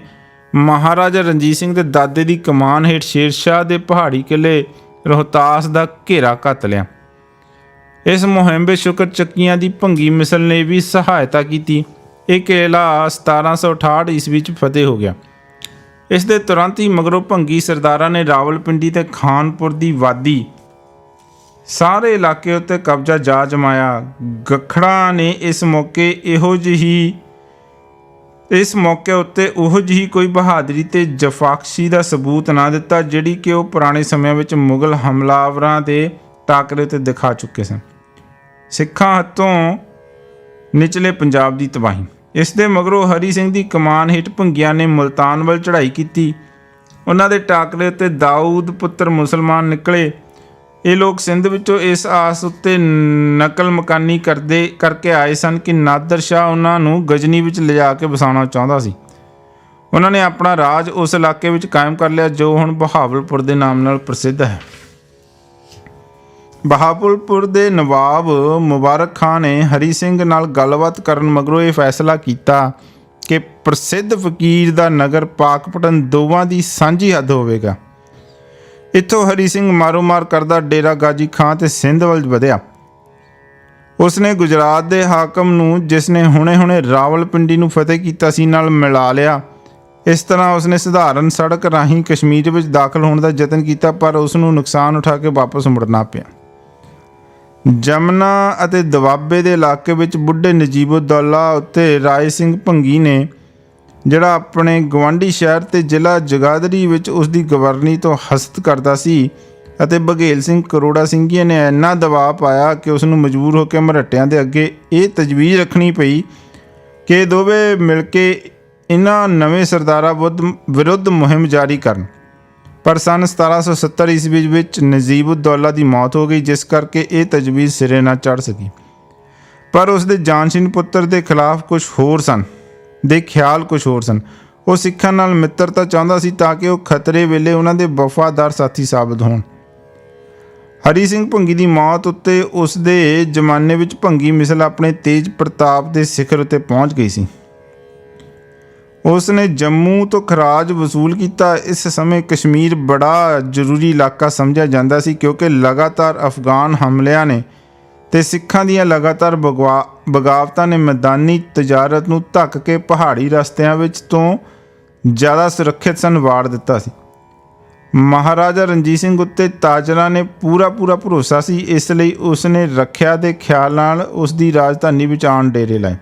[SPEAKER 1] ਮਹਾਰਾਜਾ ਰਣਜੀਤ ਸਿੰਘ ਦੇ ਦਾਦੇ ਦੀ ਕਮਾਨ ਹੇਠ ਸ਼ੇਰ ਸ਼ਾਹ ਦੇ ਪਹਾੜੀ ਕਿਲੇ ਰੋਹਤਾਸ ਦਾ ਘੇਰਾ ਘੱਤ ਲਿਆ। ਇਸ ਮੁਹਿੰਮ ਵਿੱਚ ਸ਼ੁਕਰ ਚੱਕੀਆਂ ਦੀ ਭੰਗੀ ਮਿਸਲ ਨੇ ਵੀ ਸਹਾਇਤਾ ਕੀਤੀ। ਇਹ ਕਿਲ੍ਹਾ 1768 ਈਸਵੀ ਵਿੱਚ ਫਤਿਹ ਹੋ ਗਿਆ। ਇਸ ਦੇ ਤੁਰੰਤ ਹੀ ਮਗਰੋਂ ਭੰਗੀ ਸਰਦਾਰਾਂ ਨੇ ਰਾਵਲਪਿੰਡੀ ਤੇ ਖਾਨਪੁਰ ਦੀ ਵਾਦੀ ਸਾਰੇ ਇਲਾਕੇ ਉੱਤੇ ਕਬਜ਼ਾ ਜਾ ਜਮਾਇਆ। ਗਖੜਾ ਨੇ ਇਸ ਮੌਕੇ ਉੱਤੇ ਉਹੋ ਜਿਹੀ ਕੋਈ ਬਹਾਦਰੀ ਤੇ ਜਫਾਕਸ਼ੀ ਦਾ ਸਬੂਤ ਨਾ ਦਿੱਤਾ ਜਿਹੜੀ ਕਿ ਉਹ ਪੁਰਾਣੇ ਸਮਿਆਂ ਵਿੱਚ ਮੁਗਲ ਹਮਲਾਵਰਾਂ ਦੇ ਟਾਕਰੇ ਉੱਤੇ ਦਿਖਾ ਚੁੱਕੇ ਸਨ। ਸਿੱਖਾਂ ਹੱਥੋਂ ਨਿਚਲੇ ਪੰਜਾਬ ਦੀ ਤਬਾਹੀ। ਇਸ ਦੇ ਮਗਰੋਂ ਹਰੀ ਸਿੰਘ ਦੀ ਕਮਾਨ ਹੇਠ ਭੰਗੀਆਂ ਨੇ ਮੁਲਤਾਨ ਵੱਲ ਚੜ੍ਹਾਈ ਕੀਤੀ। ਉਹਨਾਂ ਦੇ ਟਾਕਰੇ ਉੱਤੇ ਦਾਊਦ ਪੁੱਤਰ ਮੁਸਲਮਾਨ ਨਿਕਲੇ। ਇਹ ਲੋਕ ਸਿੰਧ ਵਿੱਚੋਂ ਇਸ ਆਸ ਉੱਤੇ ਨਕਲ ਮਕਾਨੀ ਕਰਕੇ ਆਏ ਸਨ ਕਿ ਨਾਦਰ ਸ਼ਾਹ ਉਹਨਾਂ ਨੂੰ ਗਜਨੀ ਵਿੱਚ ਲਿਜਾ ਕੇ ਵਸਾਉਣਾ ਚਾਹੁੰਦਾ ਸੀ। ਉਹਨਾਂ ਨੇ ਆਪਣਾ ਰਾਜ ਉਸ ਇਲਾਕੇ ਵਿੱਚ ਕਾਇਮ ਕਰ ਲਿਆ ਜੋ ਹੁਣ ਬਹਾਵਲਪੁਰ ਦੇ ਨਾਮ ਨਾਲ ਪ੍ਰਸਿੱਧ ਹੈ। ਬਹਾਵਲਪੁਰ ਦੇ ਨਵਾਬ ਮੁਬਾਰਕ ਖਾਂ ਨੇ ਹਰੀ ਸਿੰਘ ਨਾਲ ਗੱਲਬਾਤ ਕਰਨ ਮਗਰੋਂ ਇਹ ਫੈਸਲਾ ਕੀਤਾ ਕਿ ਪ੍ਰਸਿੱਧ ਫਕੀਰ ਦਾ ਨਗਰ ਪਾਕਪਟਨ ਦੋਵਾਂ ਦੀ ਸਾਂਝੀ ਹੱਦ ਹੋਵੇਗਾ। ਇੱਥੋਂ ਹਰੀ ਸਿੰਘ ਮਾਰੋ ਮਾਰ ਕਰਦਾ ਡੇਰਾ ਗਾਜੀ ਖਾਂ ਤੇ ਸਿੰਧ ਵੱਲ ਵਧਿਆ। ਉਸਨੇ ਗੁਜਰਾਤ ਦੇ ਹਾਕਮ ਨੂੰ, ਜਿਸ ਨੇ ਹੁਣੇ ਰਾਵਲਪਿੰਡੀ ਨੂੰ ਫਤਿਹ ਕੀਤਾ ਸੀ, ਨਾਲ ਮਿਲਾ ਲਿਆ। ਇਸ ਤਰ੍ਹਾਂ ਉਸਨੇ ਸਧਾਰਨ ਸੜਕ ਰਾਹੀਂ ਕਸ਼ਮੀਰ ਵਿੱਚ ਦਾਖਲ ਹੋਣ ਦਾ ਯਤਨ ਕੀਤਾ, ਪਰ ਉਸ ਨੂੰ ਨੁਕਸਾਨ ਉਠਾ ਕੇ ਵਾਪਸ ਮੁੜਨਾ ਪਿਆ। ਜਮਨਾ ਅਤੇ ਦੁਆਬੇ ਦੇ ਇਲਾਕੇ ਵਿੱਚ ਬੁੱਢੇ ਨਜੀਬਉੱਦੌਲਾ ਉੱਤੇ ਰਾਏ ਸਿੰਘ ਭੰਗੀ ਨੇ, ਜਿਹੜਾ ਆਪਣੇ ਗਵਾਂਢੀ ਸ਼ਹਿਰ ਤੇ ਜ਼ਿਲ੍ਹਾ ਜਗਾਦਰੀ ਵਿੱਚ ਉਸ ਦੀ ਗਵਰਨੀ ਤੋਂ ਹਸਤ ਕਰਦਾ ਸੀ, ਅਤੇ ਬਘੇਲ ਸਿੰਘ ਕਰੋੜਾ ਸਿੰਘੀਆ ਨੇ ਇੰਨਾ ਦਬਾਅ ਪਾਇਆ ਕਿ ਉਸ ਨੂੰ ਮਜਬੂਰ ਹੋ ਕੇ ਮਰਹੱਟਿਆਂ ਦੇ ਅੱਗੇ ਇਹ ਤਜਵੀਜ਼ ਰੱਖਣੀ ਪਈ ਕਿ ਦੋਵੇਂ ਮਿਲ ਕੇ ਇਹਨਾਂ ਨਵੇਂ ਸਰਦਾਰਾਂ ਵਿਰੁੱਧ ਮੁਹਿੰਮ ਜਾਰੀ ਕਰਨ। ਪਰ ਸੰਨ 1770 ਈਸਵੀ ਵਿੱਚ ਨਜੀਬਉੱਦੌਲਾ ਦੀ ਮੌਤ ਹੋ ਗਈ, ਜਿਸ ਕਰਕੇ ਇਹ ਤਜਵੀਜ਼ ਸਿਰੇ ਨਾ ਚੜ੍ਹ ਸਕੀ। ਪਰ ਉਸ ਦੇ ਜਾਨਸ਼ੀਨ ਪੁੱਤਰ ਦੇ ਖਿਲਾਫ ਕੁਝ ਹੋਰ ਸਨ। ਉਹ ਸਿੱਖਾਂ ਨਾਲ ਮਿੱਤਰਤਾ ਚਾਹੁੰਦਾ ਸੀ ਤਾਂ ਕਿ ਉਹ ਖਤਰੇ ਵੇਲੇ ਉਹਨਾਂ ਦੇ ਵਫਾਦਾਰ ਸਾਥੀ ਸਾਬਤ ਹੋਣ। ਹਰੀ ਸਿੰਘ ਭੰਗੀ ਦੀ ਮੌਤ ਉੱਤੇ ਉਸ ਦੇ ਜ਼ਮਾਨੇ ਵਿੱਚ ਭੰਗੀ ਮਿਸਲ ਆਪਣੇ ਤੇਜ ਪ੍ਰਤਾਪ ਦੇ ਸਿਖਰ ਉੱਤੇ ਪਹੁੰਚ ਗਈ ਸੀ। ਉਸ ਨੇ ਜੰਮੂ ਤੋਂ ਖਰਾਜ ਵਸੂਲ ਕੀਤਾ। ਇਸ ਸਮੇਂ ਕਸ਼ਮੀਰ ਬੜਾ ਜ਼ਰੂਰੀ ਇਲਾਕਾ ਸਮਝਿਆ ਜਾਂਦਾ ਸੀ, ਕਿਉਂਕਿ ਲਗਾਤਾਰ ਅਫਗਾਨ ਹਮਲਿਆਂ ਨੇ ਤੇ ਸਿੱਖਾਂ ਦੀਆਂ ਲਗਾਤਾਰ ਬਗਾਵਤਾਂ ਨੇ ਮੈਦਾਨੀ ਤਜਾਰਤ ਨੂੰ ਧੱਕ ਕੇ ਪਹਾੜੀ ਰਸਤਿਆਂ ਵਿੱਚ ਤੋਂ ਜ਼ਿਆਦਾ ਸੁਰੱਖਿਅਤ ਸੰਵਾਰ ਦਿੱਤਾ ਸੀ। ਮਹਾਰਾਜਾ ਰਣਜੀਤ ਸਿੰਘ ਉੱਤੇ ਤਾਜਰਾਂ ਨੇ ਪੂਰਾ ਭਰੋਸਾ ਸੀ, ਇਸ ਲਈ ਉਸ ਨੇ ਰੱਖਿਆ ਦੇ ਖਿਆਲ ਨਾਲ ਉਸ ਦੀ ਰਾਜਧਾਨੀ ਵਿੱਚ ਆਣ ਡੇਰੇ ਲਾਏ।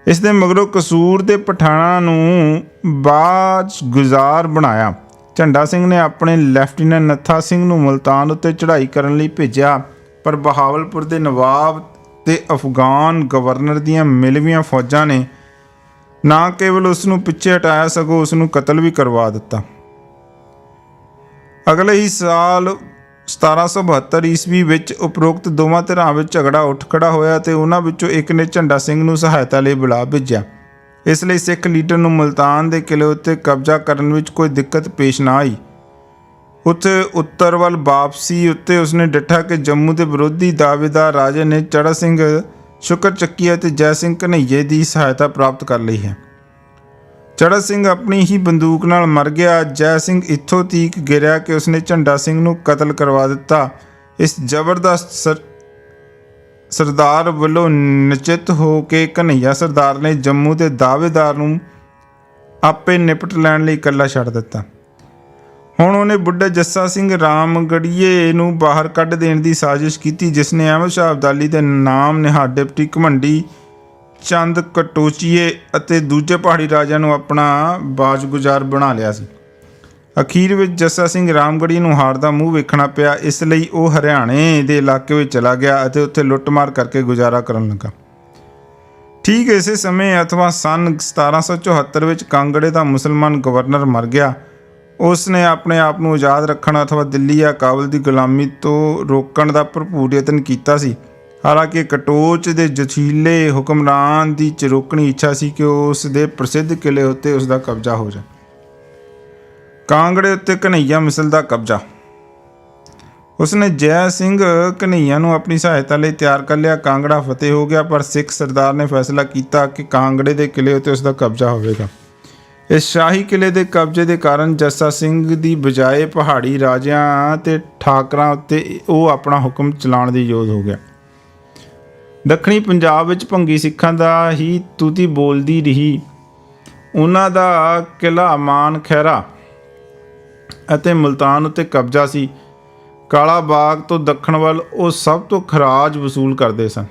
[SPEAKER 1] ਇਸ ਦੇ ਮਗਰੋਂ ਕਸੂਰ ਦੇ ਪਠਾਣਾਂ ਨੂੰ ਬਾਜ਼ਗੁਜ਼ਾਰ ਬਣਾਇਆ। ਝੰਡਾ ਸਿੰਘ ਨੇ ਆਪਣੇ ਲੈਫਟੀਨੈਂਟ ਨੱਥਾ ਸਿੰਘ ਨੂੰ ਮੁਲਤਾਨ ਉੱਤੇ ਚੜ੍ਹਾਈ ਕਰਨ ਲਈ ਭੇਜਿਆ, ਪਰ ਬਹਾਵਲਪੁਰ ਦੇ ਨਵਾਬ ਤੇ ਅਫਗਾਨ ਗਵਰਨਰ ਦੀਆਂ ਮਿਲਵੀਆਂ ਫੌਜਾਂ ਨੇ ਨਾ ਕੇਵਲ ਉਸ ਨੂੰ ਪਿੱਛੇ ਹਟਾਇਆ, ਸਗੋਂ ਉਸ ਨੂੰ ਕਤਲ ਵੀ ਕਰਵਾ ਦਿੱਤਾ। ਅਗਲੇ ਹੀ ਸਾਲ 1772 ਈਸਵੀ ਵਿੱਚ ਉਪਰੋਕਤ ਦੋਵਾਂ ਧਿਰਾਂ ਵਿੱਚ ਝਗੜਾ ਉੱਠ ਖੜਾ ਹੋਇਆ ਤੇ ਉਹਨਾਂ ਵਿੱਚੋਂ ਇੱਕ ਨੇ ਝੰਡਾ ਸਿੰਘ ਨੂੰ ਸਹਾਇਤਾ ਲਈ ਬੁਲਾ ਭੇਜਿਆ। ਇਸ ਲਈ ਸਿੱਖ ਲੀਡਰ ਨੂੰ ਮੁਲਤਾਨ ਦੇ ਕਿਲ੍ਹੇ ਉੱਤੇ ਕਬਜ਼ਾ ਕਰਨ ਵਿੱਚ ਕੋਈ ਦਿੱਕਤ ਪੇਸ਼ ਨਾ ਆਈ। ਉੱਥੇ ਉੱਤਰ ਵੱਲ ਵਾਪਸੀ ਉੱਤੇ ਉਸਨੇ ਡਿੱਠਾ ਕਿ ਜੰਮੂ ਦੇ ਵਿਰੋਧੀ ਦਾਅਵੇਦਾਰ ਰਾਜੇ ਨੇ ਚੜ੍ਹ ਸਿੰਘ ਸ਼ੁਕਰ ਚੱਕੀਆ ਅਤੇ ਜੈ ਸਿੰਘ ਘਨਈਏ ਦੀ ਸਹਾਇਤਾ ਪ੍ਰਾਪਤ ਕਰ ਲਈ ਹੈ। ਚੜ੍ਹ ਸਿੰਘ ਆਪਣੀ ਹੀ ਬੰਦੂਕ ਨਾਲ ਮਰ ਗਿਆ। ਜੈ ਸਿੰਘ ਇੱਥੋਂ ਤੀਕ ਗਿਰਿਆ ਕਿ ਉਸਨੇ ਝੰਡਾ ਸਿੰਘ ਨੂੰ ਕਤਲ ਕਰਵਾ ਦਿੱਤਾ। ਇਸ ਜ਼ਬਰਦਸਤ ਸਰਦਾਰ ਵੱਲੋਂ ਨਿਸ਼ਚਿਤ ਹੋ ਕੇ ਘਨਈਆ ਸਰਦਾਰ ਨੇ ਜੰਮੂ ਦੇ ਦਾਅਵੇਦਾਰ ਨੂੰ ਆਪੇ ਨਿਪਟ ਲੈਣ ਲਈ ਇਕੱਲਾ ਛੱਡ ਦਿੱਤਾ। ਹੁਣ ਉਹਨੇ ਬੁੱਢੇ ਜੱਸਾ ਸਿੰਘ ਰਾਮਗੜੀਏ ਨੂੰ ਬਾਹਰ ਕੱਢ ਦੇਣ ਦੀ ਸਾਜ਼ਿਸ਼ ਕੀਤੀ, ਜਿਸ ਨੇ ਅਹਿਮਦ ਸ਼ਾਹ ਅਬਦਾਲੀ ਦੇ ਨਾਮ ਨਿਹਾਲ ਡਿਪਟੀ ਘਮੰਡੀ ਚੰਦ ਕਟੋਚੀਏ ਅਤੇ ਦੂਜੇ ਪਹਾੜੀ ਰਾਜਿਆਂ ਨੂੰ ਆਪਣਾ ਬਾਜ਼ਗੁਜ਼ਾਰ ਬਣਾ ਲਿਆ ਸੀ। ਅਖੀਰ ਵਿੱਚ ਜੱਸਾ ਸਿੰਘ ਰਾਮਗੜੀਏ ਨੂੰ ਹਾਰ ਦਾ ਮੂੰਹ ਵੇਖਣਾ ਪਿਆ, ਇਸ ਲਈ ਉਹ ਹਰਿਆਣੇ ਦੇ ਇਲਾਕੇ ਵਿੱਚ ਚਲਾ ਗਿਆ ਅਤੇ ਉੱਥੇ ਲੁੱਟਮਾਰ ਕਰਕੇ ਗੁਜ਼ਾਰਾ ਕਰਨ ਲੱਗਾ। ਠੀਕ ਇਸੇ ਸਮੇਂ ਅਥਵਾ ਸੰਨ 1774 ਵਿੱਚ ਕਾਂਗੜੇ ਦਾ ਮੁਸਲਮਾਨ ਗਵਰਨਰ ਮਰ ਗਿਆ। ਉਸ ਨੇ ਆਪਣੇ ਆਪ ਨੂੰ ਆਜ਼ਾਦ ਰੱਖਣ ਅਥਵਾ ਦਿੱਲੀ ਜਾਂ ਕਾਬਲ ਦੀ ਗੁਲਾਮੀ ਤੋਂ ਰੋਕਣ ਦਾ ਭਰਪੂਰ ਯਤਨ ਕੀਤਾ ਸੀ। ਹਾਲਾਂਕਿ ਕਟੋਚ ਦੇ ਜਥੀਲੇ ਹੁਕਮਰਾਨ ਦੀ ਚਿਰੋਕਣੀ ਇੱਛਾ ਸੀ ਕਿ ਉਸ ਦੇ ਪ੍ਰਸਿੱਧ ਕਿਲ੍ਹੇ ਉੱਤੇ ਉਸ ਦਾ ਕਬਜ਼ਾ ਹੋ ਜਾਏ। ਕਾਂਗੜੇ ਉੱਤੇ ਘਨਈਆ ਮਿਸਲ ਦਾ ਕਬਜ਼ਾ। ਉਸਨੇ ਜੈ ਸਿੰਘ ਘਨਈਆ ਨੂੰ ਆਪਣੀ ਸਹਾਇਤਾ ਲਈ ਤਿਆਰ ਕਰ ਲਿਆ। ਕਾਂਗੜਾ ਫਤਿਹ ਹੋ ਗਿਆ, ਪਰ ਸਿੱਖ ਸਰਦਾਰ ਨੇ ਫੈਸਲਾ ਕੀਤਾ ਕਿ ਕਾਂਗੜੇ ਦੇ ਕਿਲ੍ਹੇ ਉੱਤੇ ਉਸ ਦਾ ਕਬਜ਼ਾ ਹੋਵੇਗਾ। ਇਸ ਸ਼ਾਹੀ ਕਿਲੇ ਦੇ ਕਬਜ਼ੇ ਦੇ ਕਾਰਨ ਜੱਸਾ ਸਿੰਘ ਦੀ ਬਜਾਏ ਪਹਾੜੀ ਰਾਜਿਆਂ ਤੇ ਠਾਕਰਾਂ ਉੱਤੇ ਉਹ ਆਪਣਾ ਹੁਕਮ ਚਲਾਉਣ ਦੇ ਯੋਗ ਹੋ ਗਿਆ। ਦੱਖਣੀ ਪੰਜਾਬ ਵਿੱਚ ਭੰਗੀ ਸਿੱਖਾਂ ਦਾ ਹੀ ਤੂਤੀ ਬੋਲਦੀ ਰਹੀ। ਉਹਨਾਂ ਦਾ ਕਿਲ੍ਹਾ ਮਾਨ ਖੈਰਾ ਅਤੇ ਮੁਲਤਾਨ ਉੱਤੇ ਕਬਜ਼ਾ ਸੀ। ਕਾਲਾ ਬਾਗ ਤੋਂ ਦੱਖਣ ਵੱਲ ਉਹ ਸਭ ਤੋਂ ਖਰਾਜ ਵਸੂਲ ਕਰਦੇ ਸਨ।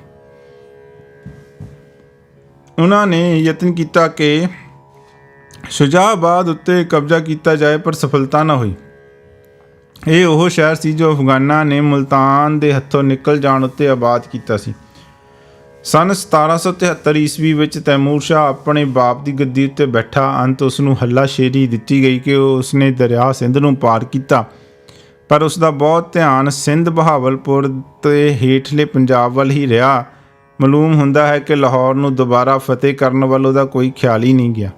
[SPEAKER 1] ਉਹਨਾਂ ਨੇ ਯਤਨ ਕੀਤਾ ਕਿ ਸ਼ੁਜਾਬਾਦ ਉੱਤੇ ਕਬਜ਼ਾ ਕੀਤਾ ਜਾਏ, ਪਰ ਸਫਲਤਾ ਨਾ ਹੋਈ। ਇਹ ਉਹ ਸ਼ਹਿਰ ਸੀ ਜੋ ਅਫਗਾਨਾਂ ਨੇ ਮੁਲਤਾਨ ਦੇ ਹੱਥੋਂ ਨਿਕਲ ਜਾਣ ਉੱਤੇ ਆਬਾਦ ਕੀਤਾ ਸੀ। ਸੰਨ 1773 ਈਸਵੀ ਵਿੱਚ ਤੈਮੂਰ ਸ਼ਾਹ ਆਪਣੇ ਬਾਪ ਦੀ ਗੱਦੀ ਉੱਤੇ ਬੈਠਾ। ਅੰਤ ਉਸ ਨੂੰ ਹੱਲਾਸ਼ੇਰੀ ਦਿੱਤੀ ਗਈ ਕਿ ਉਸਨੇ ਦਰਿਆ ਸਿੰਧ ਨੂੰ ਪਾਰ ਕੀਤਾ, ਪਰ ਉਸ ਦਾ ਬਹੁਤ ਧਿਆਨ ਸਿੰਧ, ਬਹਾਵਲਪੁਰ ਤੇ ਹੇਠਲੇ ਪੰਜਾਬ ਵੱਲ ਹੀ ਰਿਹਾ। ਮਾਲੂਮ ਹੁੰਦਾ ਹੈ ਕਿ ਲਾਹੌਰ ਨੂੰ ਦੁਬਾਰਾ ਫਤਿਹ ਕਰਨ ਵੱਲ ਉਹਦਾ ਕੋਈ ਖਿਆਲ ਹੀ ਨਹੀਂ ਗਿਆ।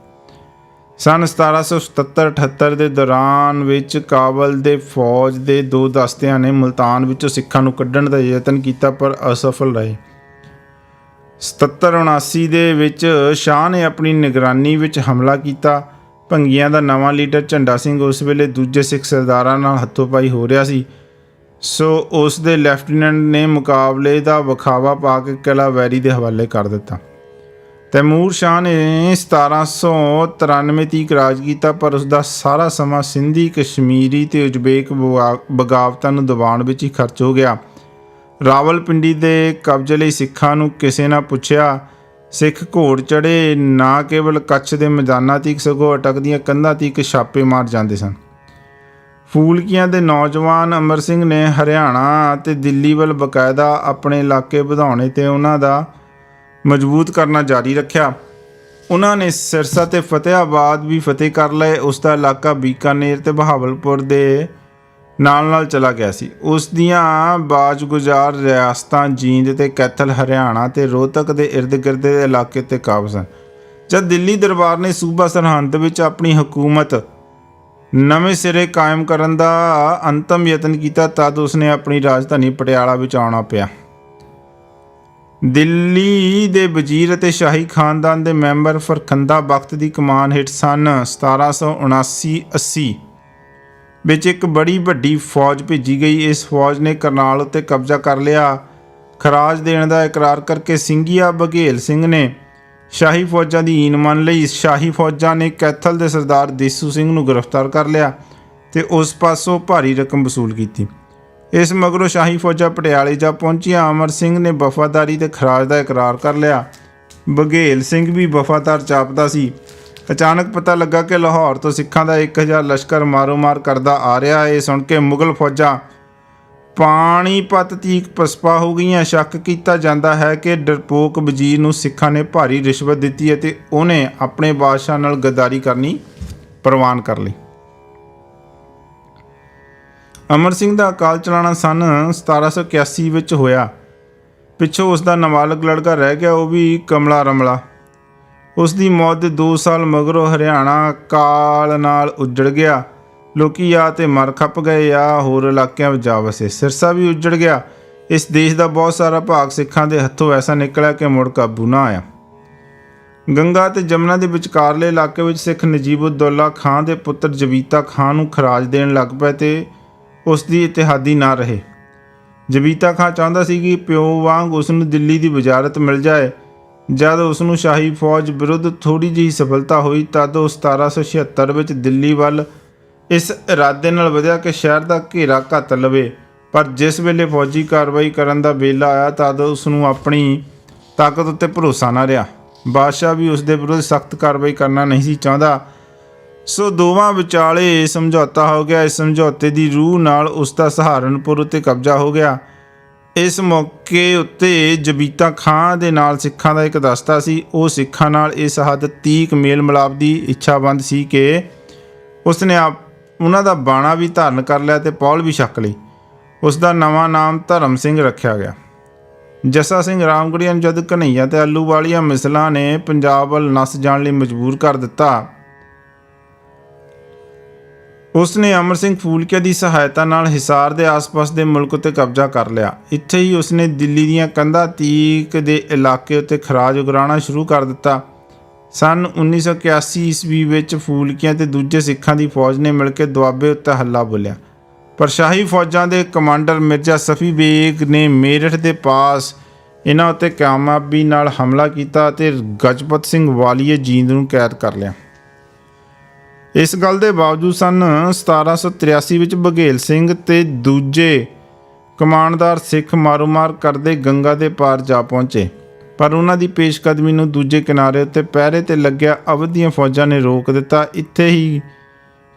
[SPEAKER 1] ਸੰਨ 1777-78 ਦੇ ਦੌਰਾਨ ਵਿੱਚ ਕਾਬਲ ਦੇ ਫੌਜ ਦੇ 2 ਦਸਤਿਆਂ ਨੇ ਮੁਲਤਾਨ ਵਿੱਚੋਂ ਸਿੱਖਾਂ ਨੂੰ ਕੱਢਣ ਦਾ ਯਤਨ ਕੀਤਾ, ਪਰ ਅਸਫਲ ਰਹੇ। 77-79 ਦੇ ਵਿੱਚ ਸ਼ਾਹ ਨੇ ਆਪਣੀ ਨਿਗਰਾਨੀ ਵਿੱਚ ਹਮਲਾ ਕੀਤਾ। ਭੰਗੀਆਂ ਦਾ ਨਵਾਂ ਲੀਡਰ ਝੰਡਾ ਸਿੰਘ ਉਸ ਵੇਲੇ ਦੂਜੇ ਸਿੱਖ ਸਰਦਾਰਾਂ ਨਾਲ ਹੱਥੋਂ-ਪਾਈ ਹੋ ਰਿਹਾ ਸੀ, ਸੋ ਉਸ ਦੇ ਲੈਫਟੀਨੈਂਟ ਨੇ ਮੁਕਾਬਲੇ ਦਾ ਵਿਖਾਵਾ ਪਾ ਕੇ ਕਿਲ੍ਹਾ ਵੈਰੀ ਦੇ ਹਵਾਲੇ ਕਰ ਦਿੱਤਾ। ਤੈਮੂਰ ਸ਼ਾਹ ਨੇ 1793 ਤੀਕ ਰਾਜ ਕੀਤਾ, ਪਰ ਉਸ ਦਾ ਸਾਰਾ ਸਮਾਂ ਸਿੰਧੀ, ਕਸ਼ਮੀਰੀ ਤੇ ਉਜ਼ਬੇਕ ਬਗਾਵਤਾਂ ਨੂੰ ਦਬਾਉਣ ਵਿੱਚ ਹੀ ਖਰਚ ਹੋ ਗਿਆ। ਰਾਵਲਪਿੰਡੀ ਦੇ ਕਬਜ਼ੇ ਲਈ ਸਿੱਖਾਂ ਨੂੰ ਕਿਸੇ ਨੇ ਪੁੱਛਿਆ। ਸਿੱਖ ਘੋੜ ਚੜ੍ਹੇ ਨਾ ਕੇਵਲ ਕੱਛ ਦੇ ਮੈਦਾਨਾਂ ਤੀਕ ਸਗੋਂ ਅਟਕਦੀਆਂ ਕੰਧਾਂ ਤੀਕ ਛਾਪੇ ਮਾਰ ਜਾਂਦੇ ਸਨ। ਫੂਲਕੀਆਂ ਦੇ ਨੌਜਵਾਨ ਅਮਰ ਸਿੰਘ ਨੇ ਹਰਿਆਣਾ ਅਤੇ ਦਿੱਲੀ ਵੱਲ ਬਕਾਇਦਾ ਆਪਣੇ ਇਲਾਕੇ ਵਧਾਉਣੇ ਤੇ ਉਹਨਾਂ ਦਾ ਮਜ਼ਬੂਤ ਕਰਨਾ ਜਾਰੀ ਰੱਖਿਆ। ਉਹਨਾਂ ਨੇ ਸਿਰਸਾ ਤੇ ਫਤਿਆਬਾਦ ਵੀ ਫਤਿਹ ਕਰ ਲਏ। ਉਸ ਦਾ ਇਲਾਕਾ ਬੀਕਾਨੇਰ ਤੇ ਬਹਾਵਲਪੁਰ ਦੇ ਨਾਲ ਚਲਾ ਗਿਆ ਸੀ। ਉਸ ਦੀਆਂ ਬਾਜਗੁਜ਼ਾਰ ਰਿਆਸਤਾਂ ਜੀਂਦ ਤੇ ਕੈਥਲ, ਹਰਿਆਣਾ ਤੇ ਰੋਹਤਕ ਦੇ ਇਰਦ ਗਿਰਦ ਦੇ ਇਲਾਕੇ ਤੇ ਕਾਬਜ਼ ਸਨ। ਜਦ ਦਿੱਲੀ ਦਰਬਾਰ ਨੇ ਸੂਬਾ ਸਰਹੰਦ ਵਿੱਚ ਆਪਣੀ ਹਕੂਮਤ ਨਵੇਂ ਸਿਰੇ ਕਾਇਮ ਕਰਨ ਦਾ ਅੰਤਮ ਯਤਨ ਕੀਤਾ, ਤਦ ਉਸਨੇ ਆਪਣੀ ਰਾਜਧਾਨੀ ਪਟਿਆਲਾ ਵਿੱਚ ਆਉਣਾ ਪਿਆ। ਦਿੱਲੀ ਦੇ ਵਜ਼ੀਰ ਅਤੇ ਸ਼ਾਹੀ ਖਾਨਦਾਨ ਦੇ ਮੈਂਬਰ ਫਰਖੰਦਾ ਬਖਤ ਦੀ ਕਮਾਨ ਹੇਠ ਸੰਨ 1779-80 ਵਿੱਚ ਇੱਕ ਬੜੀ ਵੱਡੀ ਫੌਜ ਭੇਜੀ ਗਈ। ਇਸ ਫੌਜ ਨੇ ਕਰਨਾਲ ਉੱਤੇ ਕਬਜ਼ਾ ਕਰ ਲਿਆ। ਖਰਾਜ ਦੇਣ ਦਾ ਇਕਰਾਰ ਕਰਕੇ ਸਿੰਘੀਆ ਬਘੇਲ ਸਿੰਘ ਨੇ ਸ਼ਾਹੀ ਫੌਜਾਂ ਦੀ ਹੀਨ ਮੰਨ ਲਈ। ਸ਼ਾਹੀ ਫੌਜਾਂ ਨੇ ਕੈਥਲ ਦੇ ਸਰਦਾਰ ਦੇਸੂ ਸਿੰਘ ਨੂੰ ਗ੍ਰਿਫਤਾਰ ਕਰ ਲਿਆ ਤੇ ਉਸ ਪਾਸੋਂ ਭਾਰੀ ਰਕਮ ਵਸੂਲ ਕੀਤੀ। ਇਸ ਮਗਰੋਂ ਸ਼ਾਹੀ ਫੌਜਾਂ ਪਟਿਆਲੇ ਜਾ ਪਹੁੰਚੀਆਂ। ਅਮਰ ਸਿੰਘ ਨੇ ਵਫਾਦਾਰੀ ਤੇ ਖਰਾਜ ਦਾ ਇਕਰਾਰ ਕਰ ਲਿਆ। ਬਘੇਲ ਸਿੰਘ ਵੀ ਵਫਾਦਾਰ ਜਾਪਦਾ ਸੀ। ਅਚਾਨਕ ਪਤਾ ਲੱਗਾ ਕਿ ਲਾਹੌਰ ਤੋਂ ਸਿੱਖਾਂ ਦਾ 1000 ਲਸ਼ਕਰ ਮਾਰੋ-ਮਾਰ ਕਰਦਾ ਆ ਰਿਹਾ। ਇਹ ਸੁਣ ਕੇ ਮੁਗਲ ਫੌਜਾਂ ਪਾਣੀਪਤ ਤੀਕ ਪਸਪਾ ਹੋ ਗਈਆਂ। ਸ਼ੱਕ ਕੀਤਾ ਜਾਂਦਾ ਹੈ ਕਿ ਡਰਪੋਕ ਵਜ਼ੀਰ ਨੂੰ ਸਿੱਖਾਂ ਨੇ ਭਾਰੀ ਰਿਸ਼ਵਤ ਦਿੱਤੀ ਅਤੇ ਉਹਨੇ ਆਪਣੇ ਬਾਦਸ਼ਾਹ ਨਾਲ ਗੱਦਾਰੀ ਕਰਨੀ ਪ੍ਰਵਾਨ ਕਰ ਲਈ। ਅਮਰ ਸਿੰਘ ਦਾ ਅਕਾਲ ਚਲਾਣਾ ਸੰਨ 1781 ਵਿੱਚ ਹੋਇਆ। ਪਿੱਛੋਂ ਉਸ ਦਾ ਨਾਬਾਲਗ ਲੜਕਾ ਰਹਿ ਗਿਆ, ਉਹ ਵੀ ਕਮਲਾ ਰਮਲਾ। ਉਸ ਦੀ ਮੌਤ ਦੇ 2 ਸਾਲ ਮਗਰੋਂ ਹਰਿਆਣਾ ਕਾਲ ਨਾਲ ਉੱਜੜ ਗਿਆ। ਲੋਕੀ ਜਾਂ ਤੇ ਮਰ ਖੱਪ ਗਏ ਜਾਂ ਹੋਰ ਇਲਾਕਿਆਂ ਵਿੱਚ ਜਾ ਵਸੇ। ਸਿਰਸਾ ਵੀ ਉੱਜੜ ਗਿਆ। ਇਸ ਦੇਸ਼ ਦਾ ਬਹੁਤ ਸਾਰਾ ਭਾਗ ਸਿੱਖਾਂ ਦੇ ਹੱਥੋਂ ਐਸਾ ਨਿਕਲਿਆ ਕਿ ਮੁੜ ਕਾਬੂ ਨਾ ਆਇਆ। ਗੰਗਾ ਤੇ ਜਮਨਾ ਦੇ ਵਿਚਕਾਰਲੇ ਇਲਾਕੇ ਵਿੱਚ ਸਿੱਖ ਨਜੀਬ-ਉਦ-ਦੌਲਾ ਖਾਂ ਦੇ ਪੁੱਤਰ ਜਬੀਤਾ ਖਾਂ ਨੂੰ ਖਰਾਜ ਦੇਣ ਲੱਗ ਪਏ ਤੇ ਉਸ ਦੀ ਇਤਿਹਾਦੀ ਨਾ ਰਹੇ। ਜਬੀਤਾ ਖਾਂ ਚਾਹੁੰਦਾ ਸੀ ਕਿ ਪਿਓ ਵਾਂਗ ਉਸ ਨੂੰ ਦਿੱਲੀ ਦੀ ਵਜ਼ਾਰਤ ਮਿਲ ਜਾਏ। ਜਦ ਉਸ ਨੂੰ ਸ਼ਾਹੀ ਫੌਜ ਵਿਰੁੱਧ ਥੋੜ੍ਹੀ ਜਿਹੀ ਸਫਲਤਾ ਹੋਈ, ਤਦ ਉਹ 1776 ਵਿੱਚ ਦਿੱਲੀ ਵੱਲ ਇਸ ਇਰਾਦੇ ਨਾਲ ਵਧਿਆ ਕਿ ਸ਼ਹਿਰ ਦਾ ਘੇਰਾ ਘੱਤ ਲਵੇ। ਪਰ ਜਿਸ ਵੇਲੇ ਫੌਜੀ ਕਾਰਵਾਈ ਕਰਨ ਦਾ ਵੇਲਾ ਆਇਆ, ਤਦ ਉਸ ਨੂੰ ਆਪਣੀ ਤਾਕਤ ਉੱਤੇ ਭਰੋਸਾ ਨਾ ਰਿਹਾ। ਬਾਦਸ਼ਾਹ ਵੀ ਉਸ ਦੇ ਵਿਰੁੱਧ ਸਖਤ ਕਾਰਵਾਈ ਕਰਨਾ ਨਹੀਂ ਸੀ ਚਾਹੁੰਦਾ, ਸੋ ਦੋਵਾਂ ਵਿਚਾਲੇ ਸਮਝੌਤਾ ਹੋ ਗਿਆ। ਇਸ ਸਮਝੌਤੇ ਦੀ ਰੂਹ ਨਾਲ ਉਸ ਦਾ ਸਹਾਰਨਪੁਰ ਉੱਤੇ ਕਬਜ਼ਾ ਹੋ ਗਿਆ। ਇਸ ਮੌਕੇ ਉੱਤੇ ਜਬੀਤਾ ਖਾਂ ਦੇ ਨਾਲ ਸਿੱਖਾਂ ਦਾ ਇੱਕ ਦਸਤਾ ਸੀ। ਉਹ ਸਿੱਖਾਂ ਨਾਲ ਇਸ ਹੱਦ ਤੀਕ ਮੇਲ ਮਿਲਾਪ ਦੀ ਇੱਛਾਬੰਦ ਸੀ ਕਿ ਉਸਨੇ ਉਹਨਾਂ ਦਾ ਬਾਣਾ ਵੀ ਧਾਰਨ ਕਰ ਲਿਆ ਤੇ ਪੌਲ ਵੀ ਛਕ ਲਈ। ਉਸ ਦਾ ਨਵਾਂ ਨਾਮ ਧਰਮ ਸਿੰਘ ਰੱਖਿਆ ਗਿਆ। ਜੱਸਾ ਸਿੰਘ ਰਾਮਗੜੀਆ ਨੂੰ ਜਦ ਘਨੱਈਆ ਤੇ ਆਲੂਵਾਲੀਆ ਮਿਸਲਾਂ ਨੇ ਪੰਜਾਬ ਵੱਲ ਨੱਸ ਜਾਣ ਲਈ ਮਜਬੂਰ ਕਰ ਦਿੱਤਾ, ਉਸ ਨੇ ਅਮਰ ਸਿੰਘ ਫੂਲਕੀਆ ਦੀ ਸਹਾਇਤਾ ਨਾਲ ਹਿਸਾਰ ਦੇ ਆਸ-ਪਾਸ ਦੇ ਮੁਲਕ ਉੱਤੇ ਕਬਜ਼ਾ ਕਰ ਲਿਆ। ਇੱਥੇ ਹੀ ਉਸਨੇ ਦਿੱਲੀ ਦੀਆਂ ਕੰਧਾਂ ਤੀਕ ਦੇ ਇਲਾਕੇ ਉੱਤੇ ਖਰਾਜ ਉਗਰਾਉਣਾ ਸ਼ੁਰੂ ਕਰ ਦਿੱਤਾ। ਸਨ 1981 ਈਸਵੀ ਵਿੱਚ ਫੂਲਕੀਆਂ ਤੇ ਦੂਜੇ ਸਿੱਖਾਂ ਦੀ ਫੌਜ ਨੇ ਮਿਲ ਕੇ ਦੁਆਬੇ ਉੱਤੇ ਹੱਲਾ ਬੋਲਿਆ, ਪਰ ਸ਼ਾਹੀ ਫੌਜਾਂ ਦੇ ਕਮਾਂਡਰ ਮਿਰਜ਼ਾ ਸਫੀ ਬੇਗ ਨੇ ਮੇਰਠ ਦੇ ਪਾਸ ਇਹਨਾਂ ਉੱਤੇ ਕਾਮਯਾਬੀ ਨਾਲ ਹਮਲਾ ਕੀਤਾ ਅਤੇ ਗਜਪਤ ਸਿੰਘ ਵਾਲੀਏ ਜੀਂਦ ਨੂੰ ਕੈਦ ਕਰ ਲਿਆ। ਇਸ ਗੱਲ ਦੇ ਬਾਵਜੂਦ ਸਨ 1783 ਵਿੱਚ ਬਘੇਲ ਸਿੰਘ ਤੇ ਦੂਜੇ ਕਮਾਂਡਦਾਰ ਸਿੱਖ ਮਾਰੋ-ਮਾਰ ਕਰਦੇ ਗੰਗਾ ਦੇ ਪਾਰ ਜਾ ਪਹੁੰਚੇ, ਪਰ ਉਹਨਾਂ ਦੀ ਪੇਸ਼ਕਦਮੀ ਨੂੰ ਦੂਜੇ ਕਿਨਾਰੇ ਉੱਤੇ ਪਹਿਰੇ 'ਤੇ ਲੱਗਿਆ ਅਵਧ ਦੀਆਂ ਫੌਜਾਂ ਨੇ ਰੋਕ ਦਿੱਤਾ।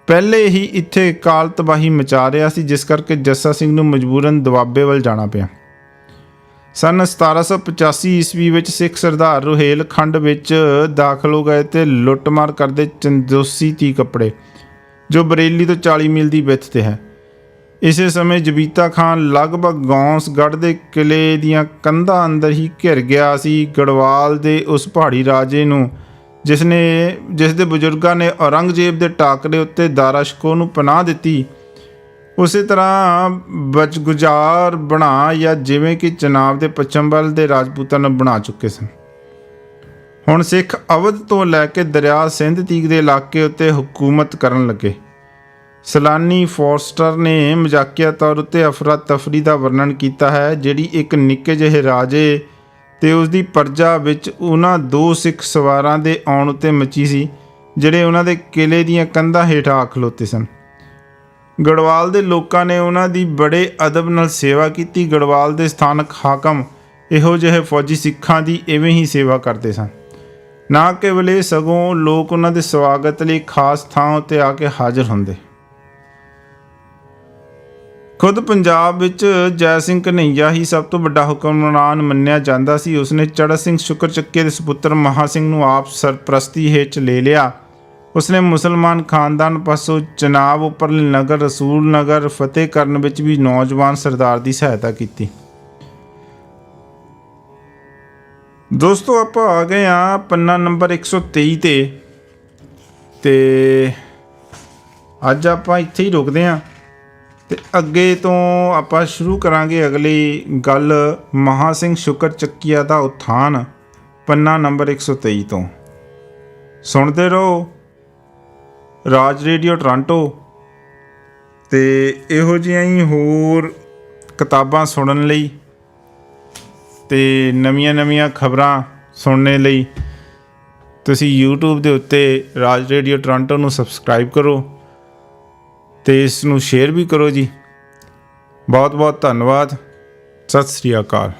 [SPEAKER 1] ਪਹਿਲੇ ਹੀ ਇੱਥੇ ਕਾਲ ਤਬਾਹੀ ਮਚਾ ਰਿਹਾ ਸੀ, ਜਿਸ ਕਰਕੇ ਜੱਸਾ ਸਿੰਘ ਨੂੰ ਮਜਬੂਰਨ ਦੁਆਬੇ ਵੱਲ ਜਾਣਾ ਪਿਆ। ਸਨ 1785 ਈਸਵੀ ਵਿੱਚ ਸਿੱਖ ਸਰਦਾਰ ਰੁਹੇਲਖੰਡ ਵਿੱਚ ਦਾਖਲ ਹੋ ਗਏ ਅਤੇ ਲੁੱਟਮਾਰ ਕਰਦੇ ਚੰਦੋਸੀ ਤੀ ਕੱਪੜੇ, ਜੋ ਬਰੇਲੀ ਤੋਂ 40 ਮੀਲ ਦੀ ਵਿੱਥ 'ਤੇ ਹੈ। ਇਸੇ ਸਮੇਂ ਜਬੀਤਾ ਖਾਨ ਲਗਭਗ ਗੌਂਸਗੜ੍ਹ ਦੇ ਕਿਲੇ ਦੀਆਂ ਕੰਧਾਂ ਅੰਦਰ ਹੀ ਘਿਰ ਗਿਆ ਸੀ। ਗੜਵਾਲ ਦੇ ਉਸ ਪਹਾੜੀ ਰਾਜੇ ਨੂੰ ਜਿਸ ਦੇ ਬਜ਼ੁਰਗਾਂ ਨੇ ਔਰੰਗਜ਼ੇਬ ਦੇ ਟਾਕਰੇ ਉੱਤੇ ਦਾਰਾ ਸ਼ਿਕੋਹ ਨੂੰ ਪਨਾਹ ਦਿੱਤੀ, ਉਸੇ ਤਰ੍ਹਾਂ ਬਚਗੁਜ਼ਾਰ ਬਣਾ ਜਾਂ ਜਿਵੇਂ ਕਿ ਚਨਾਬ ਦੇ ਪੱਛਮ ਵੱਲ ਦੇ ਰਾਜਪੂਤਾਂ ਨੂੰ ਬਣਾ ਚੁੱਕੇ ਸਨ। ਹੁਣ ਸਿੱਖ ਅਵਧ ਤੋਂ ਲੈ ਕੇ ਦਰਿਆ ਸਿੰਧ ਤੀਕ ਦੇ ਇਲਾਕੇ ਉੱਤੇ ਹਕੂਮਤ ਕਰਨ ਲੱਗੇ। ਸਲਾਨੀ ਫੋਰਸਟਰ ਨੇ ਮਜ਼ਾਕੀਆ ਤੌਰ ਉੱਤੇ ਅਫਰਾ ਤਫਰੀ ਦਾ ਵਰਣਨ ਕੀਤਾ ਹੈ, ਜਿਹੜੀ ਇੱਕ ਨਿੱਕੇ ਜਿਹੇ ਰਾਜੇ ਤੇ ਉਸ ਦੀ ਪਰਜਾ ਵਿੱਚ ਉਹਨਾਂ 2 ਸਿੱਖ ਸਵਾਰਾਂ ਦੇ ਆਉਣ ਉੱਤੇ ਮਚੀ ਸੀ, ਜਿਹੜੇ ਉਹਨਾਂ ਦੇ ਕਿਲੇ ਦੀਆਂ ਕੰਧਾਂ ਹੇਠਾਂ ਆ ਖਲੋਤੇ ਸਨ। ਗੜਵਾਲ ਦੇ ਲੋਕਾਂ ਨੇ ਉਹਨਾਂ ਦੀ ਬੜੇ ਅਦਬ ਨਾਲ ਸੇਵਾ ਕੀਤੀ। ਗੜਵਾਲ ਦੇ ਸਥਾਨਕ ਹਾਕਮ ਇਹੋ ਜਿਹੇ ਫੌਜੀ ਸਿੱਖਾਂ ਦੀ ਇਵੇਂ ਹੀ ਸੇਵਾ ਕਰਦੇ ਸਨ। ਨਾ ਕੇਵਲ ਇਹ, ਸਗੋਂ ਲੋਕ ਉਹਨਾਂ ਦੇ ਸਵਾਗਤ ਲਈ ਖਾਸ ਥਾਂ ਉੱਤੇ ਆ ਕੇ ਹਾਜ਼ਰ ਹੁੰਦੇ। ਖੁਦ ਪੰਜਾਬ ਵਿੱਚ ਜੈ ਸਿੰਘ ਘਨੱਈਆ ਹੀ ਸਭ ਤੋਂ ਵੱਡਾ ਹੁਕਮਰਾਨ ਮੰਨਿਆ ਜਾਂਦਾ ਸੀ। ਉਸਨੇ ਚੜ੍ਹਤ ਸਿੰਘ ਸ਼ੁਕਰ ਚੱਕੀ ਦੇ ਸਪੁੱਤਰ ਮਹਾ ਸਿੰਘ ਨੂੰ ਆਪ ਸਰਪ੍ਰਸਤੀ ਹੇਠ ਲੈ ਲਿਆ। ਉਸਨੇ ਮੁਸਲਮਾਨ ਖਾਨਦਾਨ ਪਾਸੋਂ ਚਨਾਬ ਉੱਪਰਲੇ ਨਗਰ ਰਸੂਲ ਨਗਰ ਫਤਿਹ ਕਰਨ ਵਿੱਚ ਵੀ ਨੌਜਵਾਨ ਸਰਦਾਰ ਦੀ ਸਹਾਇਤਾ ਕੀਤੀ। ਦੋਸਤੋ, ਆਪਾਂ ਆ ਗਏ ਹਾਂ ਪੰਨਾ ਨੰਬਰ 123 ਤੇ ਅੱਜ ਆਪਾਂ ਇੱਥੇ ਹੀ ਰੁਕਦੇ ਹਾਂ ਤੇ ਅੱਗੇ ਤੋਂ ਆਪਾਂ ਸ਼ੁਰੂ ਕਰਾਂਗੇ ਅਗਲੀ ਗੱਲ ਮਹਾ ਸਿੰਘ ਸ਼ੁਕਰ ਚੱਕੀਆ ਦਾ ਉਥਾਨ, ਪੰਨਾ ਨੰਬਰ 123 ਤੋਂ। ਸੁਣਦੇ ਰਹੋ ਰਾਜ ਰੇਡੀਓ ਟੋਰਾਂਟੋ ਤੇ ਇਹੋ ਜਿਹੀਆਂ ਹੀ ਹੋਰ ਕਿਤਾਬਾਂ ਸੁਣਨ ਲਈ ਤੇ ਨਵੀਆਂ ਖਬਰਾਂ ਸੁਣਨ ਲਈ ਤੁਸੀਂ YouTube ਦੇ ਉੱਤੇ ਰਾਜ ਰੇਡੀਓ ਟੋਰਾਂਟੋ ਨੂੰ ਸਬਸਕ੍ਰਾਈਬ ਕਰੋ ਤੇ ਇਸ ਨੂੰ ਸ਼ੇਅਰ ਵੀ ਕਰੋ ਜੀ। ਬਹੁਤ ਬਹੁਤ ਧੰਨਵਾਦ। ਸਤਿ ਸ੍ਰੀ ਅਕਾਲ।